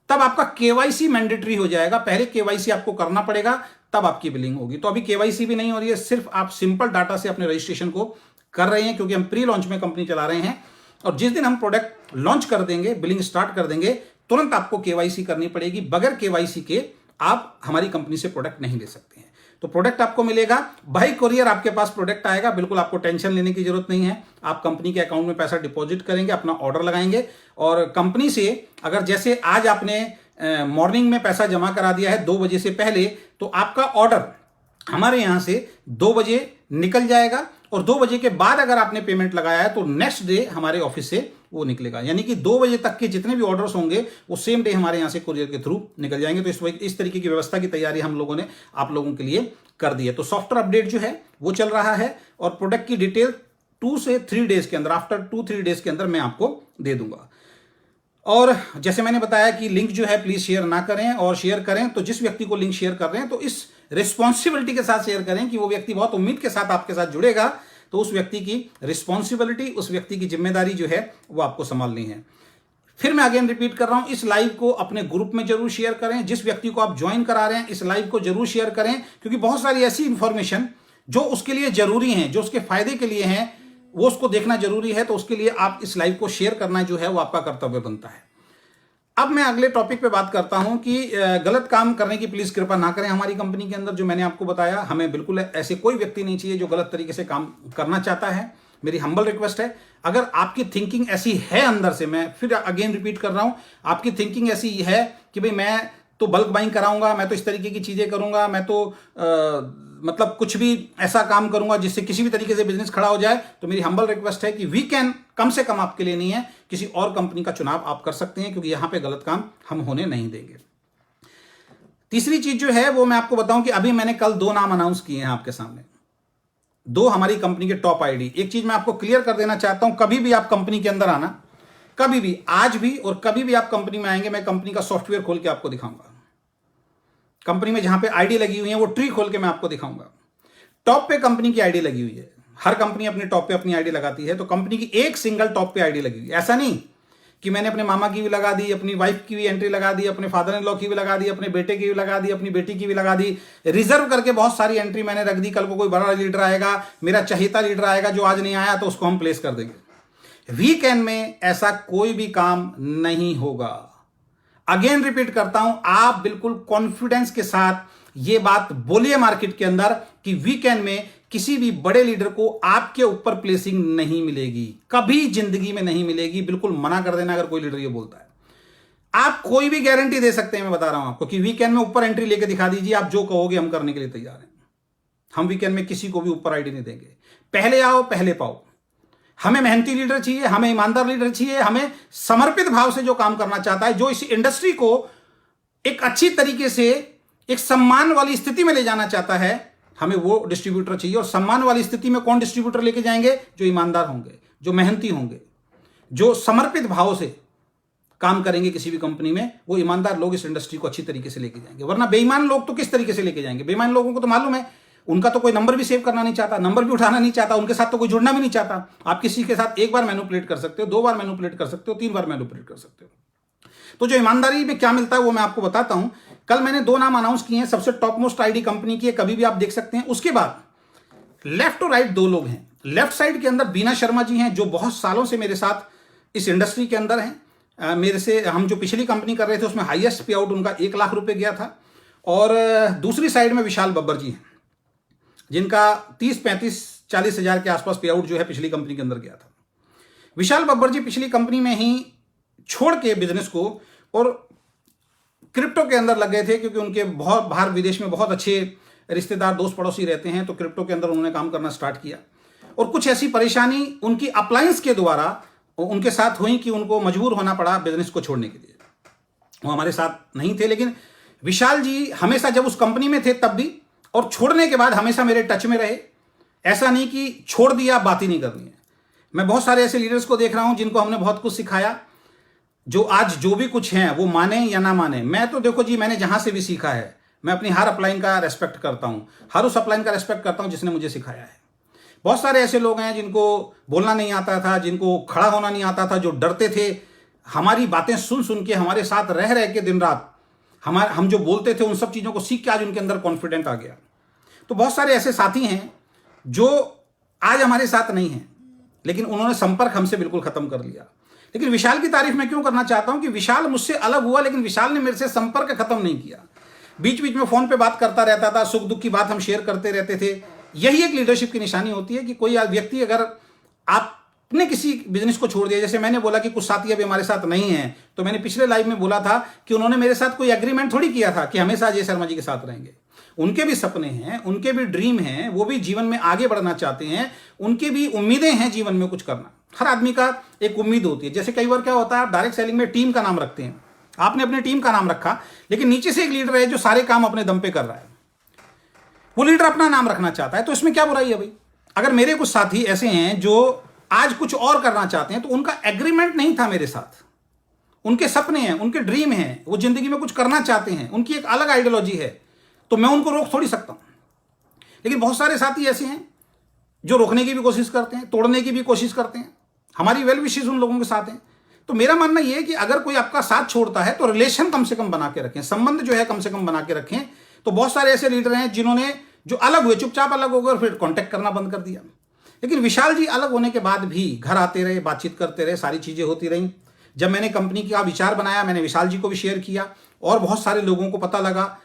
S1: तब आपका केवाईसी मैंडेटरी हो जाएगा। पहले केवाईसी आपको करना पड़ेगा, तब आपकी बिलिंग होगी। तो अभी केवाईसी भी नहीं हो रही है, सिर्फ आप सिंपल डाटा से अपने रजिस्ट्रेशन को कर रहे हैं, क्योंकि हम प्री लॉन्च में कंपनी चला रहे हैं, और जिस दिन हम प्रोडक्ट लॉन्च कर देंगे, बिलिंग स्टार्ट कर देंगे, तुरंत आपको केवाईसी करनी पड़ेगी। बगैर केवाईसी के आप हमारी कंपनी से प्रोडक्ट नहीं ले सकते हैं। तो प्रोडक्ट आपको मिलेगा बाय कुरियर, आपके पास प्रोडक्ट आएगा, बिल्कुल आपको टेंशन लेने की जरूरत नहीं है। आप कंपनी के अकाउंट में पैसा डिपॉजिट करेंगे, अपना ऑर्डर लगाएंगे, और कंपनी से अगर जैसे आज आपने मॉर्निंग में पैसा जमा करा दिया है 2 बजे से पहले, तो आपका ऑर्डर हमारे यहां से 2 बजे निकल जाएगा, और 2 बजे के बाद अगर आपने पेमेंट लगाया है तो नेक्स्ट डे हमारे ऑफिस से वो निकलेगा। यानी कि 2 बजे तक के जितने भी ऑर्डर्स होंगे वो सेम डे हमारे यहां से कुरियर के थ्रू निकल जाएंगे। तो इस तरीके की व्यवस्था की तैयारी हम लोगों ने आप लोगों के लिए कर दी है। तो सॉफ्टवेयर अपडेट जो है वो चल रहा है, और प्रोडक्ट की डिटेल 2 से 3 डेज के अंदर, आफ्टर 2-3 डेज के अंदर मैं आपको दे दूंगा। और जैसे मैंने बताया कि लिंक जो है प्लीज शेयर ना करें, और शेयर करें तो जिस व्यक्ति को लिंक शेयर कर रहे हैं तो इस रिस्पॉन्सिबिलिटी के साथ शेयर करें कि वो व्यक्ति बहुत उम्मीद के साथ आपके साथ जुड़ेगा, तो उस व्यक्ति की रिस्पॉन्सिबिलिटी, उस व्यक्ति की जिम्मेदारी जो है वो आपको संभालनी है। फिर मैं अगेन रिपीट कर रहा हूं, इस लाइव को अपने ग्रुप में जरूर शेयर करें। जिस व्यक्ति को आप ज्वाइन करा रहे हैं इस लाइव को जरूर शेयर करें, क्योंकि बहुत सारी ऐसी इंफॉर्मेशन जो उसके लिए जरूरी है, जो उसके फायदे के लिए है, वो उसको देखना जरूरी है। तो उसके लिए आप इस लाइव को शेयर करना जो है वो आपका कर्तव्य बनता है। अब मैं अगले टॉपिक पे बात करता हूं कि गलत काम करने की प्लीज कृपा ना करें हमारी कंपनी के अंदर। जो मैंने आपको बताया, हमें बिल्कुल ऐसे कोई व्यक्ति नहीं चाहिए जो गलत तरीके से काम करना चाहता है। मेरी हम्बल रिक्वेस्ट है, अगर आपकी थिंकिंग ऐसी है अंदर से, मैं फिर अगेन रिपीट कर रहा हूं, आपकी थिंकिंग ऐसी है कि भाई मैं तो बल्क बाइंग कराऊंगा, मैं तो इस तरीके की चीजें करूंगा, मैं तो मतलब कुछ भी ऐसा काम करूंगा जिससे किसी भी तरीके से बिजनेस खड़ा हो जाए, तो मेरी हम्बल रिक्वेस्ट है कि वीकेंड कम से कम आपके लिए नहीं है, किसी और कंपनी का चुनाव आप कर सकते हैं, क्योंकि यहां पे गलत काम हम होने नहीं देंगे। तीसरी चीज जो है वो मैं आपको बताऊं कि अभी मैंने कल 2 नाम अनाउंस किए हैं आपके सामने, 2 हमारी कंपनी के टॉप आईडी। एक चीज मैं आपको क्लियर कर देना चाहता हूं, कभी भी आप कंपनी के अंदर आना, कभी भी, आज भी और कभी भी आप कंपनी में आएंगे, मैं कंपनी का सॉफ्टवेयर खोल के आपको दिखाऊंगा। कंपनी में जहां पे आईडी लगी हुई है वो ट्री खोल के मैं आपको दिखाऊंगा। टॉप पे कंपनी की आईडी लगी हुई है, हर कंपनी अपने टॉप पे अपनी आईडी लगाती है, तो कंपनी की एक सिंगल टॉप पे आईडी लगी हुई है। ऐसा नहीं कि मैंने अपने मामा की भी लगा दी, अपनी वाइफ की भी एंट्री लगा दी, अपने फादर इन लॉ की भी लगा दी, अपने बेटे की भी लगा दी, अपनी बेटी की भी लगा दी, रिजर्व करके बहुत सारी एंट्री मैंने रख दी। कल को कोई बड़ा लीडर आएगा, मेरा चहेता लीडर आएगा जो आज नहीं आया, तो उसको हम प्लेस कर देंगे। वीकेंड में ऐसा कोई भी काम नहीं होगा। अगेन रिपीट करता हूं, आप बिल्कुल कॉन्फिडेंस के साथ यह बात बोलिए मार्केट के अंदर कि वीकेंड में किसी भी बड़े लीडर को आपके ऊपर प्लेसिंग नहीं मिलेगी, कभी जिंदगी में नहीं मिलेगी। बिल्कुल मना कर देना अगर कोई लीडर ये बोलता है। आप कोई भी गारंटी दे सकते हैं, मैं बता रहा हूं आपको, कि वीकेंड में ऊपर एंट्री लेके दिखा दीजिए, आप जो कहोगे हम करने के लिए तैयार हैं। हम वीकेंड में किसी को भी ऊपर आईडी नहीं देंगे। पहले आओ पहले पाओ। हमें मेहनती लीडर चाहिए, हमें ईमानदार लीडर चाहिए, हमें समर्पित भाव से जो काम करना चाहता है, जो इस इंडस्ट्री को एक अच्छी तरीके से एक सम्मान वाली स्थिति में ले जाना चाहता है, हमें वो डिस्ट्रीब्यूटर चाहिए। और सम्मान वाली स्थिति में कौन डिस्ट्रीब्यूटर लेके जाएंगे? जो ईमानदार होंगे, जो मेहनती होंगे, जो समर्पित भाव से काम करेंगे किसी भी कंपनी में, वो ईमानदार लोग इस इंडस्ट्री को अच्छी तरीके से लेके जाएंगे। वरना बेईमान लोग तो किस तरीके से लेके जाएंगे? बेईमान लोगों को तो मालूम है उनका तो कोई नंबर भी सेव करना नहीं चाहता, नंबर भी उठाना नहीं चाहता, उनके साथ तो कोई जुड़ना भी नहीं चाहता। आप किसी के साथ एक बार मैनिपुलेट कर सकते हो, 2 बार मैनिपुलेट कर सकते हो, 3 बार मैनिपुलेट कर सकते हो। तो जो ईमानदारी में क्या मिलता है वो मैं आपको बताता हूं। कल मैंने 2 नाम अनाउंस किए हैं, सबसे टॉप मोस्ट आईडी कंपनी की है, कभी भी आप देख सकते हैं। उसके बाद लेफ्ट और राइट 2 लोग हैं। लेफ्ट साइड के अंदर बीना शर्मा जी हैं, जो बहुत सालों से मेरे साथ इस इंडस्ट्री के अंदर हैं। मेरे से हम जो पिछली कंपनी कर रहे थे उसमें हाईएस्ट पे आउट उनका 1 लाख रुपए गया था। और दूसरी साइड में विशाल बब्बर जी हैं, जिनका 30-35-40 हजार के आसपास पे आउट जो है पिछली कंपनी के अंदर गया था। विशाल बब्बर जी पिछली कंपनी में ही छोड़ के बिजनेस को और क्रिप्टो के अंदर लग गए थे, क्योंकि उनके बहुत बाहर विदेश में बहुत अच्छे रिश्तेदार दोस्त पड़ोसी रहते हैं, तो क्रिप्टो के अंदर उन्होंने काम करना स्टार्ट किया। और कुछ ऐसी परेशानी उनकी अप्लायंस के द्वारा उनके साथ हुई कि उनको मजबूर होना पड़ा बिजनेस को छोड़ने के लिए। वो हमारे साथ नहीं थे, लेकिन विशाल जी हमेशा जब उस कंपनी में थे तब भी, और छोड़ने के बाद हमेशा मेरे टच में रहे। ऐसा नहीं कि छोड़ दिया बात ही नहीं करनी है। मैं बहुत सारे ऐसे लीडर्स को देख रहा हूं जिनको हमने बहुत कुछ सिखाया, जो आज जो भी कुछ हैं वो माने या ना माने। मैं तो देखो जी, मैंने जहां से भी सीखा है मैं अपनी हर अपलाइन का रेस्पेक्ट करता हूं, हर उस अपलाइन का रेस्पेक्ट करता हूं जिसने मुझे सिखाया है। बहुत सारे ऐसे लोग हैं जिनको बोलना नहीं आता था, जिनको खड़ा होना नहीं आता था, जो डरते थे। हमारी बातें सुन सुन के, हमारे साथ रह रह के दिन रात हम जो बोलते थे उन सब चीज़ों को सीख के आज उनके अंदर कॉन्फिडेंट आ गया। तो बहुत सारे ऐसे साथी हैं जो आज हमारे साथ नहीं हैं, लेकिन उन्होंने संपर्क हमसे बिल्कुल खत्म कर लिया। लेकिन विशाल की तारीफ मैं क्यों करना चाहता हूं कि विशाल मुझसे अलग हुआ, लेकिन विशाल ने मेरे से संपर्क खत्म नहीं किया। बीच बीच में फोन पे बात करता रहता था, सुख दुख की बात हम शेयर करते रहते थे। यही एक लीडरशिप की निशानी होती है कि कोई व्यक्ति, अगर आपने किसी बिजनेस को छोड़ दिया, जैसे मैंने बोला कि कुछ साथी अभी हमारे साथ नहीं हैं, तो मैंने पिछले लाइव में बोला था कि उन्होंने मेरे साथ कोई एग्रीमेंट थोड़ी किया था कि हमेशा अजय शर्मा जी के साथ रहेंगे। उनके भी सपने हैं, उनके भी ड्रीम हैं, वो भी जीवन में आगे बढ़ना चाहते हैं, उनके भी उम्मीदें हैं जीवन में कुछ करना। हर आदमी का एक उम्मीद होती है। जैसे कई बार क्या होता है, आप डायरेक्ट सेलिंग में टीम का नाम रखते हैं, आपने अपनी टीम का नाम रखा, लेकिन नीचे से एक लीडर है जो सारे काम अपने दम पे कर रहा है, वो लीडर अपना नाम रखना चाहता है, तो इसमें क्या बुराई है भाई? अगर मेरे कुछ साथी ऐसे हैं जो आज कुछ और करना चाहते हैं, तो उनका एग्रीमेंट नहीं था मेरे साथ, उनके सपने हैं, उनके ड्रीम हैं, वो जिंदगी में कुछ करना चाहते हैं, उनकी एक अलग आइडियोलॉजी है, तो मैं उनको रोक थोड़ी सकता हूं। लेकिन बहुत सारे साथी ऐसे हैं जो रोकने की भी कोशिश करते हैं, तोड़ने की भी कोशिश करते हैं। हमारी वेल विशेस उन लोगों के साथ हैं। तो मेरा मानना यह है कि अगर कोई आपका साथ छोड़ता है तो रिलेशन कम से कम बना के रखें, संबंध जो है कम से कम बना के रखें। तो बहुत सारे ऐसे लीडर हैं जिन्होंने, जो अलग हुए, चुपचाप अलग हो गए और फिर कांटेक्ट करना बंद कर दिया। लेकिन विशाल जी अलग होने के बाद भी घर आते रहे, बातचीत करते रहे, सारी चीजें होती रहीं। जब मैंने कंपनी का विचार बनाया, मैंने विशाल जी को भी शेयर किया और बहुत सारे लोगों को पता लगा।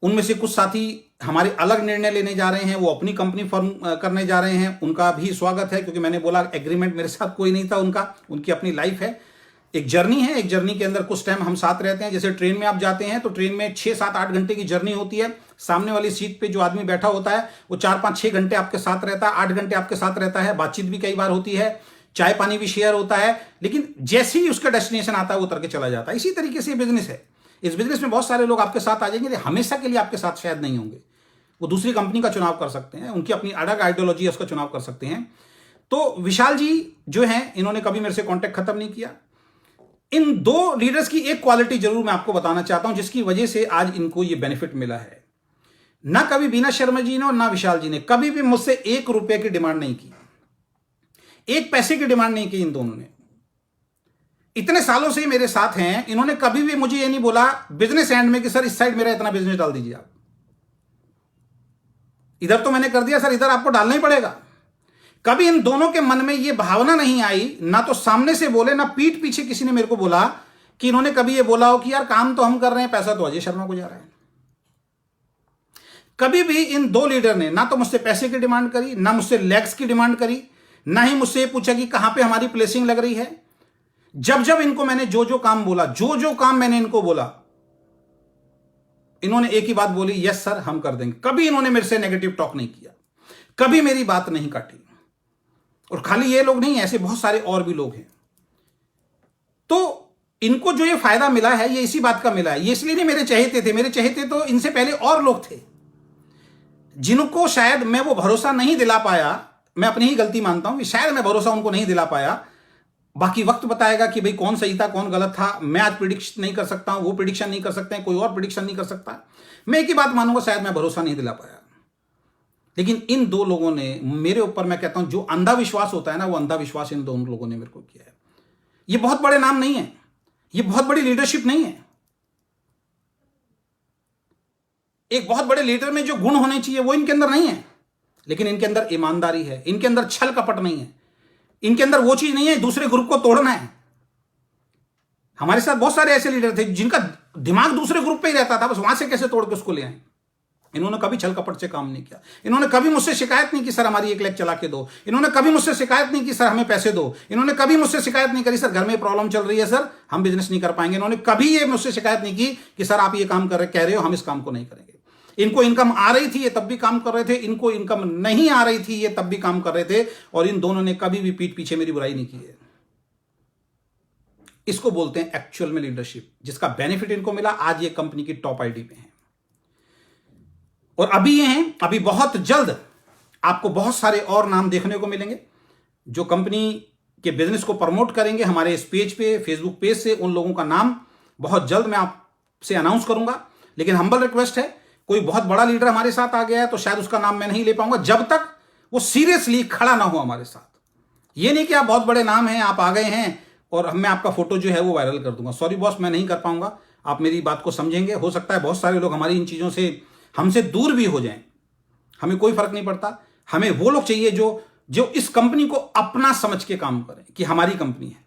S1: उनमें से कुछ साथी हमारे अलग निर्णय लेने जा रहे हैं, वो अपनी कंपनी फॉर्म करने जा रहे हैं, उनका भी स्वागत है, क्योंकि मैंने बोला एग्रीमेंट मेरे साथ कोई नहीं था उनका, उनकी अपनी लाइफ है, एक जर्नी है। एक जर्नी के अंदर कुछ टाइम हम साथ रहते हैं। जैसे ट्रेन में आप जाते हैं तो ट्रेन में 6-7-8 घंटे की जर्नी होती है। सामने वाली सीट पे जो आदमी बैठा होता है वो 4-5-6 घंटे आपके साथ रहता है, 8 घंटे आपके साथ रहता है, बातचीत भी कई बार होती है, चाय पानी भी शेयर होता है। लेकिन जैसे ही उसका डेस्टिनेशन आता है वो उतर के चला जाता है। इसी तरीके से बिजनेस है। इस बिजनेस में बहुत सारे लोग आपके साथ आ जाएंगे, हमेशा के लिए आपके साथ शायद नहीं होंगे। वो दूसरी कंपनी का चुनाव कर सकते हैं, उनकी अपनी अलग आइडियोलॉजी है, उसका चुनाव कर सकते हैं। तो विशाल जी जो हैं, इन्होंने कभी मेरे से कॉन्टैक्ट खत्म नहीं किया। इन 2 लीडर्स की एक क्वालिटी जरूर मैं आपको बताना चाहता हूं, जिसकी वजह से आज इनको ये बेनिफिट मिला है। ना कभी बीना शर्मा जी ने और ना विशाल जी ने कभी भी मुझसे 1 रुपए की डिमांड नहीं की, 1 पैसे की डिमांड नहीं की इन दोनों ने। इतने सालों से ही मेरे साथ हैं, इन्होंने कभी भी मुझे ये नहीं बोला बिजनेस एंड में कि सर इस साइड मेरा इतना बिजनेस डाल दीजिए आप, इधर तो मैंने कर दिया सर, इधर आपको डालना ही पड़ेगा। कभी इन दोनों के मन में ये भावना नहीं आई, ना तो सामने से बोले, ना पीठ पीछे किसी ने मेरे को बोला कि इन्होंने कभी ये बोला हो कि यार काम तो हम कर रहे हैं, पैसा तो अजय शर्मा को जा रहा है। कभी भी इन 2 लीडर ने ना तो मुझसे पैसे की डिमांड करी, ना मुझसे लेग्स की डिमांड करी, ना ही मुझसे ये पूछा कि कहां पे हमारी प्लेसिंग लग रही है। जब जब इनको मैंने जो जो काम बोला, जो जो काम मैंने इनको बोला, इन्होंने एक ही बात बोली, यस सर हम कर देंगे। कभी इन्होंने मेरे से नेगेटिव टॉक नहीं किया, कभी मेरी बात नहीं काटी। और खाली ये लोग नहीं, ऐसे बहुत सारे और भी लोग हैं। तो इनको जो ये फायदा मिला है, ये इसी बात का मिला है। ये इसलिए नहीं मेरे चहेते थे, मेरे चहेते तो इनसे पहले और लोग थे जिनको शायद मैं वो भरोसा नहीं दिला पाया। मैं अपनी ही गलती मानता हूं कि शायद मैं भरोसा उनको नहीं दिला पाया। बाकी वक्त बताएगा कि भाई कौन सही था कौन गलत था। मैं आज प्रिडिक्शन नहीं कर सकता हूं, वो प्रिडिक्शन नहीं कर सकते हैं, कोई और प्रिडिक्शन नहीं कर सकता। मैं एक ही बात मानूंगा, शायद मैं भरोसा नहीं दिला पाया। लेकिन इन दो लोगों ने मेरे ऊपर, मैं कहता हूं जो अंधा विश्वास होता है ना, वो अंधा विश्वास इन दोनों लोगों ने मेरे को किया है। ये बहुत बड़े नाम नहीं है, ये बहुत बड़ी लीडरशिप नहीं है। एक बहुत बड़े लीडर में जो गुण होने चाहिए वो इनके अंदर नहीं है, लेकिन इनके अंदर ईमानदारी है, इनके अंदर छल कपट नहीं है, इनके अंदर वो चीज नहीं है दूसरे ग्रुप को तोड़ना है। हमारे साथ बहुत सारे ऐसे लीडर थे जिनका दिमाग दूसरे ग्रुप पे ही रहता था, बस वहां से कैसे तोड़ के उसको ले आए। इन्होंने कभी छल कपट से काम नहीं किया। इन्होंने कभी मुझसे शिकायत नहीं की सर हमारी 1 लाख चला के दो। इन्होंने कभी मुझसे शिकायत नहीं की सर हमें पैसे दो। इन्होंने कभी मुझसे शिकायत नहीं करी सर घर में प्रॉब्लम चल रही है सर हम बिजनेस नहीं कर पाएंगे। इन्होंने कभी ये मुझसे शिकायत नहीं की कि सर आप ये काम कह रहे हो हम इस काम को नहीं करेंगे। इनको इनकम आ रही थी ये तब भी काम कर रहे थे, इनको इनकम नहीं आ रही थी ये तब भी काम कर रहे थे, और इन दोनों ने कभी भी पीठ पीछे मेरी बुराई नहीं की है। इसको बोलते हैं एक्चुअल में लीडरशिप, जिसका बेनिफिट इनको मिला। आज ये कंपनी की टॉप आईडी पे है और अभी ये हैं। अभी बहुत जल्द आपको बहुत सारे और नाम देखने को मिलेंगे जो कंपनी के बिजनेस को प्रमोट करेंगे। हमारे इस पेज पे, फेसबुक पेज से उन लोगों का नाम बहुत जल्द मैं आपसे अनाउंस करूंगा। लेकिन हम्बल रिक्वेस्ट है, कोई बहुत बड़ा लीडर हमारे साथ आ गया है तो शायद उसका नाम मैं नहीं ले पाऊंगा जब तक वो सीरियसली खड़ा ना हो हमारे साथ। ये नहीं कि आप बहुत बड़े नाम हैं, आप आ गए हैं और मैं आपका फोटो जो है वो वायरल कर दूंगा। सॉरी बॉस, मैं नहीं कर पाऊंगा। आप मेरी बात को समझेंगे। हो सकता है बहुत सारे लोग हमारी इन चीजों से हमसे दूर भी हो जाएं, हमें कोई फर्क नहीं पड़ता। हमें वो लोग चाहिए जो इस कंपनी को अपना समझ के काम करें कि हमारी कंपनी है,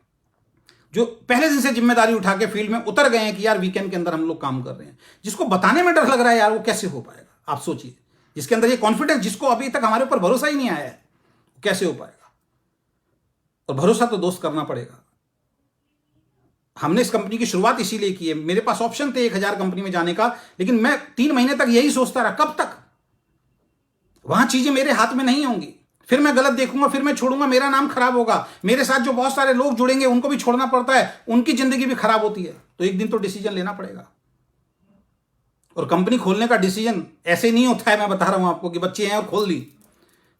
S1: जो पहले दिन से जिम्मेदारी उठा के फील्ड में उतर गए हैं कि यार वीकेंड के अंदर हम लोग काम कर रहे हैं। जिसको बताने में डर लग रहा है यार वो कैसे हो पाएगा, आप सोचिए। जिसके अंदर ये कॉन्फिडेंस, जिसको अभी तक हमारे ऊपर भरोसा ही नहीं आया है, कैसे हो पाएगा। और भरोसा तो दोस्त करना पड़ेगा। हमने इस कंपनी की शुरुआत इसीलिए की है। मेरे पास ऑप्शन थे 1000 कंपनी में जाने का, लेकिन मैं 3 महीने तक यही सोचता रहा कब तक। वहां चीजें मेरे हाथ में नहीं होंगी, फिर मैं गलत देखूंगा, फिर मैं छोड़ूंगा, मेरा नाम खराब होगा। मेरे साथ जो बहुत सारे लोग जुड़ेंगे उनको भी छोड़ना पड़ता है, उनकी जिंदगी भी खराब होती है। तो एक दिन तो डिसीजन लेना पड़ेगा। और कंपनी खोलने का डिसीजन ऐसे नहीं होता है, मैं बता रहा हूं आपको कि बच्चे हैं और खोल ली।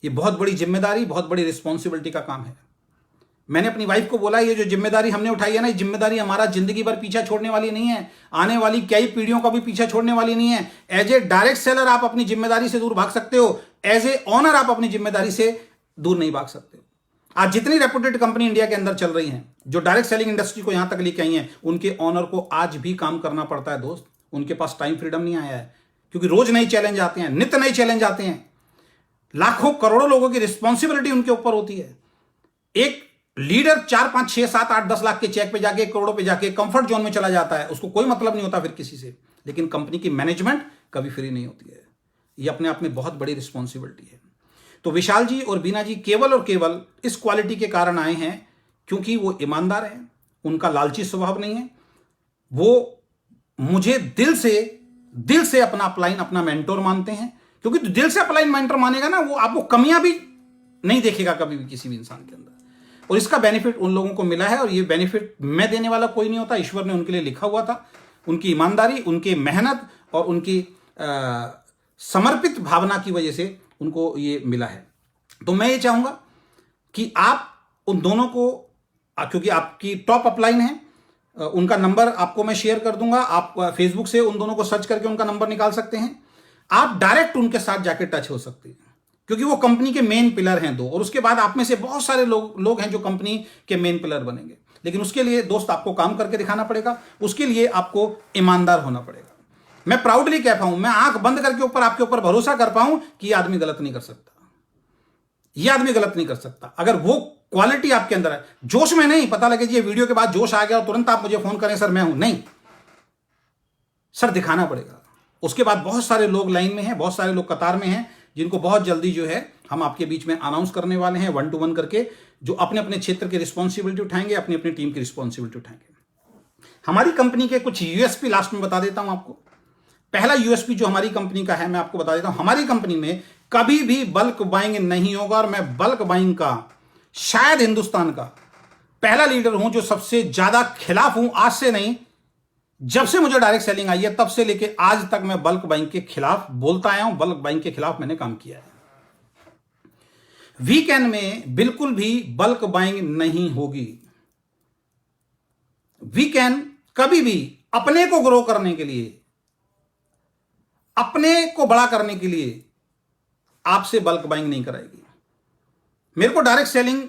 S1: ये बहुत बड़ी जिम्मेदारी, बहुत बड़ी रिस्पॉन्सिबिलिटी का काम है। मैंने अपनी वाइफ को बोला ये जो जिम्मेदारी हमने उठाई है ना, ये जिम्मेदारी हमारा जिंदगी भर पीछा छोड़ने वाली नहीं है, आने वाली कई पीढ़ियों का भी पीछा छोड़ने वाली नहीं है। एज ए डायरेक्ट सेलर आप अपनी जिम्मेदारी से दूर भाग सकते हो, एज ए ऑनर आप अपनी जिम्मेदारी से दूर नहीं भाग सकते हो। आज जितनी रेपुटेड कंपनी इंडिया के अंदर चल रही हैं, जो डायरेक्ट सेलिंग इंडस्ट्री को यहां तक लेके आई हैं, उनके ऑनर को आज भी काम करना पड़ता है दोस्त। उनके पास टाइम फ्रीडम नहीं आया है, क्योंकि रोज नए चैलेंज आते हैं, नित्य नए चैलेंज आते हैं। लाखों करोड़ों लोगों की रिस्पॉन्सिबिलिटी उनके ऊपर होती है। एक लीडर 4, 5, 6, 7, 8, 10 लाख के चेक पे जाके, करोड़ों पे जाके कंफर्ट जोन में चला जाता है, उसको कोई मतलब नहीं होता फिर किसी से। लेकिन कंपनी की मैनेजमेंट कभी फ्री नहीं होती है। ये अपने आप में बहुत बड़ी रिस्पॉन्सिबिलिटी है। तो विशाल जी और बीना जी केवल और केवल इस क्वालिटी के कारण आए हैं क्योंकि वो ईमानदार हैं, उनका लालची स्वभाव नहीं है। वो मुझे दिल से अपना अपलाइन, अपना मेंटोर मानते हैं, क्योंकि दिल से अपलाइन मेंटर मानेगा ना, वो आपको कमियां भी नहीं देखेगा कभी भी किसी भी इंसान के अंदर। और इसका बेनिफिट उन लोगों को मिला है, और ये बेनिफिट मैं देने वाला कोई नहीं होता, ईश्वर ने उनके लिए लिखा हुआ था। उनकी ईमानदारी, उनकी मेहनत और उनकी समर्पित भावना की वजह से उनको ये मिला है। तो मैं ये चाहूंगा कि आप उन दोनों को, क्योंकि आपकी टॉप अपलाइन है, उनका नंबर आपको मैं शेयर कर दूंगा। आप फेसबुक से उन दोनों को सर्च करके उनका नंबर निकाल सकते हैं। आप डायरेक्ट उनके साथ जाके टच हो सकते हैं, क्योंकि वो कंपनी के मेन पिलर हैं 2, और उसके बाद आप में से बहुत सारे लोग हैं जो कंपनी के मेन पिलर बनेंगे। लेकिन उसके लिए दोस्त आपको काम करके दिखाना पड़ेगा, उसके लिए आपको ईमानदार होना पड़ेगा। मैं प्राउडली कह पाऊं, मैं आंख बंद करके आपके ऊपर भरोसा कर पाऊं कि यह आदमी गलत नहीं कर सकता, यह आदमी गलत नहीं कर सकता। अगर वो क्वालिटी आपके अंदर है, जोश में नहीं, पता लगे जी वीडियो के बाद जोश आ गया और तुरंत आप मुझे फोन करें सर मैं हूं, नहीं सर, दिखाना पड़ेगा। उसके बाद बहुत सारे लोग लाइन में हैं, बहुत सारे लोग कतार में हैं, जिनको बहुत जल्दी जो है हम आपके बीच में अनाउंस करने वाले हैं 1 to 1 करके, जो अपने अपने क्षेत्र की रिस्पॉन्सिबिलिटी उठाएंगे, अपनी अपनी टीम की रिस्पॉन्सिबिलिटी उठाएंगे। हमारी कंपनी के कुछ यूएसपी लास्ट में बता देता हूं आपको। पहला यूएसपी जो हमारी कंपनी का है मैं आपको बता देता हूं। हमारी कंपनी में कभी भी बल्क बाइंग नहीं होगा, और मैं बल्क बाइंग का शायद हिंदुस्तान का पहला लीडर हूं जो सबसे ज्यादा खिलाफ हूं। आज से नहीं, जब से मुझे डायरेक्ट सेलिंग आई है तब से लेके आज तक मैं बल्क बाइंग के खिलाफ बोलता आया हूं, बल्क बाइंग के खिलाफ मैंने काम किया है। वीकेंड में बिल्कुल भी बल्क बाइंग नहीं होगी। वीकेंड कभी भी अपने को ग्रो करने के लिए, अपने को बड़ा करने के लिए, आपसे बल्क बाइंग नहीं कराएगी। मेरे को डायरेक्ट सेलिंग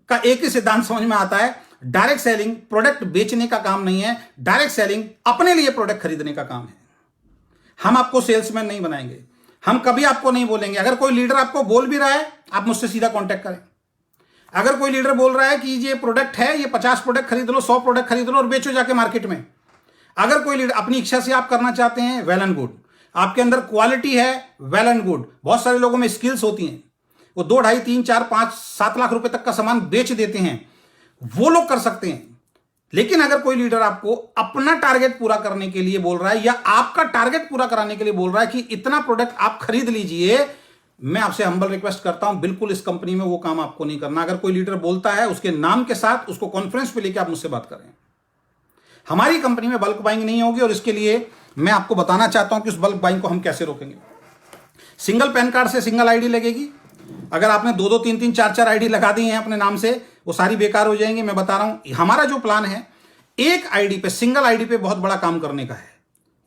S1: का एक ही सिद्धांत समझ में आता है, डायरेक्ट सेलिंग प्रोडक्ट बेचने का काम नहीं है, डायरेक्ट सेलिंग अपने लिए प्रोडक्ट खरीदने का काम है। हम आपको सेल्समैन नहीं बनाएंगे, हम कभी आपको नहीं बोलेंगे। अगर कोई लीडर आपको बोल भी रहा है, आप मुझसे सीधा कांटेक्ट करें। अगर कोई लीडर बोल रहा है कि ये प्रोडक्ट है, ये 50 प्रोडक्ट खरीद लो, 100 प्रोडक्ट खरीद लो और बेचो जाके मार्केट में, अगर कोई लीडर अपनी इच्छा से आप करना चाहते हैं, वेल एंड गुड। आपके अंदर क्वालिटी है, वेल एंड गुड। बहुत सारे लोगों में स्किल्स होती हैं, वो 2, 2.5, 3, 4, 5, 7 लाख रुपए तक का सामान बेच देते हैं, वो लोग कर सकते हैं। लेकिन अगर कोई लीडर आपको अपना टारगेट पूरा करने के लिए बोल रहा है या आपका टारगेट पूरा कराने के लिए बोल रहा है कि इतना प्रोडक्ट आप खरीद लीजिए, मैं आपसे हम्बल रिक्वेस्ट करता हूं, बिल्कुल इस कंपनी में वो काम आपको नहीं करना। अगर कोई लीडर बोलता है, उसके नाम के साथ उसको कॉन्फ्रेंस पे लेकर आप मुझसे बात करें। हमारी कंपनी में बल्क बाइंग नहीं होगी और इसके लिए मैं आपको बताना चाहता हूं कि उस बल्क बाइंग को हम कैसे रोकेंगे। सिंगल पैन कार्ड से सिंगल आईडी लगेगी। अगर आपने 2-2, 3-3, 4-4 आईडी लगा दी हैं अपने नाम से, वो सारी बेकार हो जाएंगी। मैं बता रहा हूं, हमारा जो प्लान है, एक आईडी पे, सिंगल आईडी पे बहुत बड़ा काम करने का है।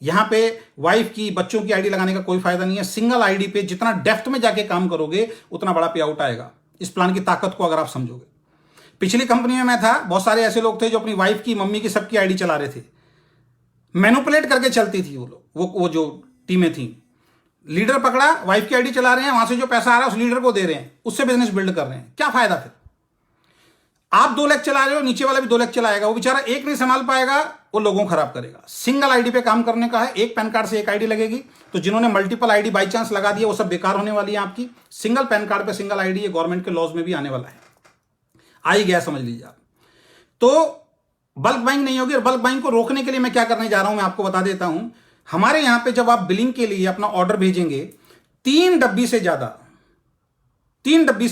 S1: यहां पे वाइफ की, बच्चों की आईडी लगाने का कोई फायदा नहीं है। सिंगल आईडी पे जितना डेप्थ में जाके काम करोगे, उतना बड़ा पे आउट आएगा। इस प्लान की ताकत को अगर आप समझोगे। पिछली कंपनी में मैं था, बहुत सारे ऐसे लोग थे जो अपनी वाइफ की, मम्मी की, सबकी आईडी चला रहे थे। मैनिपुलेट करके चलती थी वो लोग, वो जो टीमें थी। लीडर पकड़ा, वाइफ की आईडी चला रहे हैं, वहां से जो पैसा आ रहा है उस लीडर को दे रहे हैं, उससे बिजनेस बिल्ड कर रहे हैं। क्या फायदा फिर? आप 2 लाख चला रहे हो, नीचे वाला भी 2 लाख चलाएगा, वो बेचारा एक नहीं संभाल पाएगा, वो लोगों को खराब करेगा। सिंगल आईडी पे काम करने का है। एक पैन कार्ड से एक आईडी लगेगी। तो जिन्होंने मल्टीपल आईडी बाई चांस लगा दिया, वो सब बेकार होने वाली है आपकी। सिंगल पैन कार्ड पे सिंगल आईडी, ये गवर्नमेंट के लॉज में भी आने वाला है, आ ही गया, समझ लीजिए आप। तो बल्क बाइंग नहीं होगी। और बल्क बाइंग को रोकने के लिए मैं क्या करने जा रहा हूं, मैं आपको बता देता हूं। हमारे यहां पे जब आप बिलिंग के लिए अपना ऑर्डर भेजेंगे, 3 डब्बी से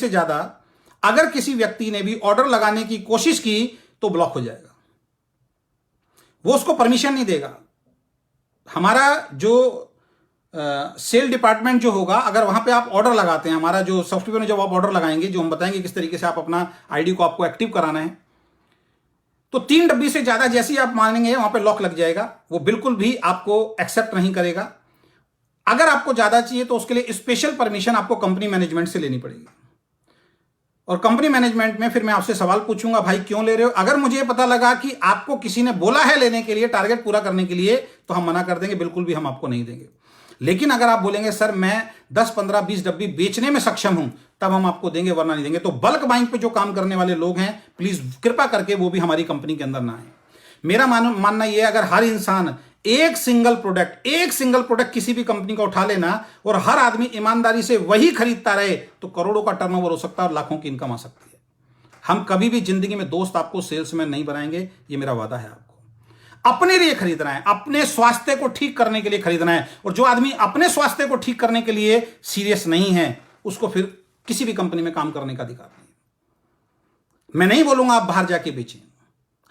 S1: ज्यादा अगर किसी व्यक्ति ने भी ऑर्डर लगाने की कोशिश की तो ब्लॉक हो जाएगा, वो उसको परमिशन नहीं देगा। हमारा जो सेल डिपार्टमेंट जो होगा, अगर वहां पे आप ऑर्डर लगाते हैं, हमारा जो सॉफ्टवेयर में जब आप ऑर्डर लगाएंगे, जो हम बताएंगे किस तरीके से आप अपना आईडी को आपको एक्टिव कराना है, तो 3 डब्बी से ज्यादा जैसे ही आप मानेंगे, वहां पे लॉक लग जाएगा। वो बिल्कुल भी आपको एक्सेप्ट नहीं करेगा। अगर आपको ज्यादा चाहिए तो उसके लिए स्पेशल परमिशन आपको कंपनी मैनेजमेंट से लेनी पड़ेगी। और कंपनी मैनेजमेंट में फिर मैं आपसे सवाल पूछूंगा, भाई क्यों ले रहे हो? अगर मुझे पता लगा कि आपको किसी ने बोला है लेने के लिए, टारगेट पूरा करने के लिए, तो हम मना कर देंगे, बिल्कुल भी हम आपको नहीं देंगे। लेकिन अगर आप बोलेंगे सर मैं 10, 15, 20 डब्बी बेचने में सक्षम हूं, तब हम आपको देंगे, वरना नहीं देंगे। तो बल्क बाइंग पे जो काम करने वाले लोग हैं, प्लीज कृपा करके वो भी हमारी कंपनी के अंदर ना आए। मेरा मानना यह है, अगर हर इंसान एक सिंगल प्रोडक्ट किसी भी कंपनी का उठा लेना और हर आदमी ईमानदारी से वही खरीदता रहे, तो करोड़ों का टर्नओवर हो सकता है और लाखों की इनकम आ सकती है। हम कभी भी जिंदगी में दोस्त आपको सेल्समैन नहीं बनाएंगे, ये मेरा वादा है। आपको अपने लिए खरीदना है, अपने स्वास्थ्य को ठीक करने के लिए खरीदना है। और जो आदमी अपने स्वास्थ्य को ठीक करने के लिए सीरियस नहीं है, उसको फिर किसी भी कंपनी में काम करने का अधिकार नहीं। मैं नहीं बोलूंगा आप बाहर जाके बेचें।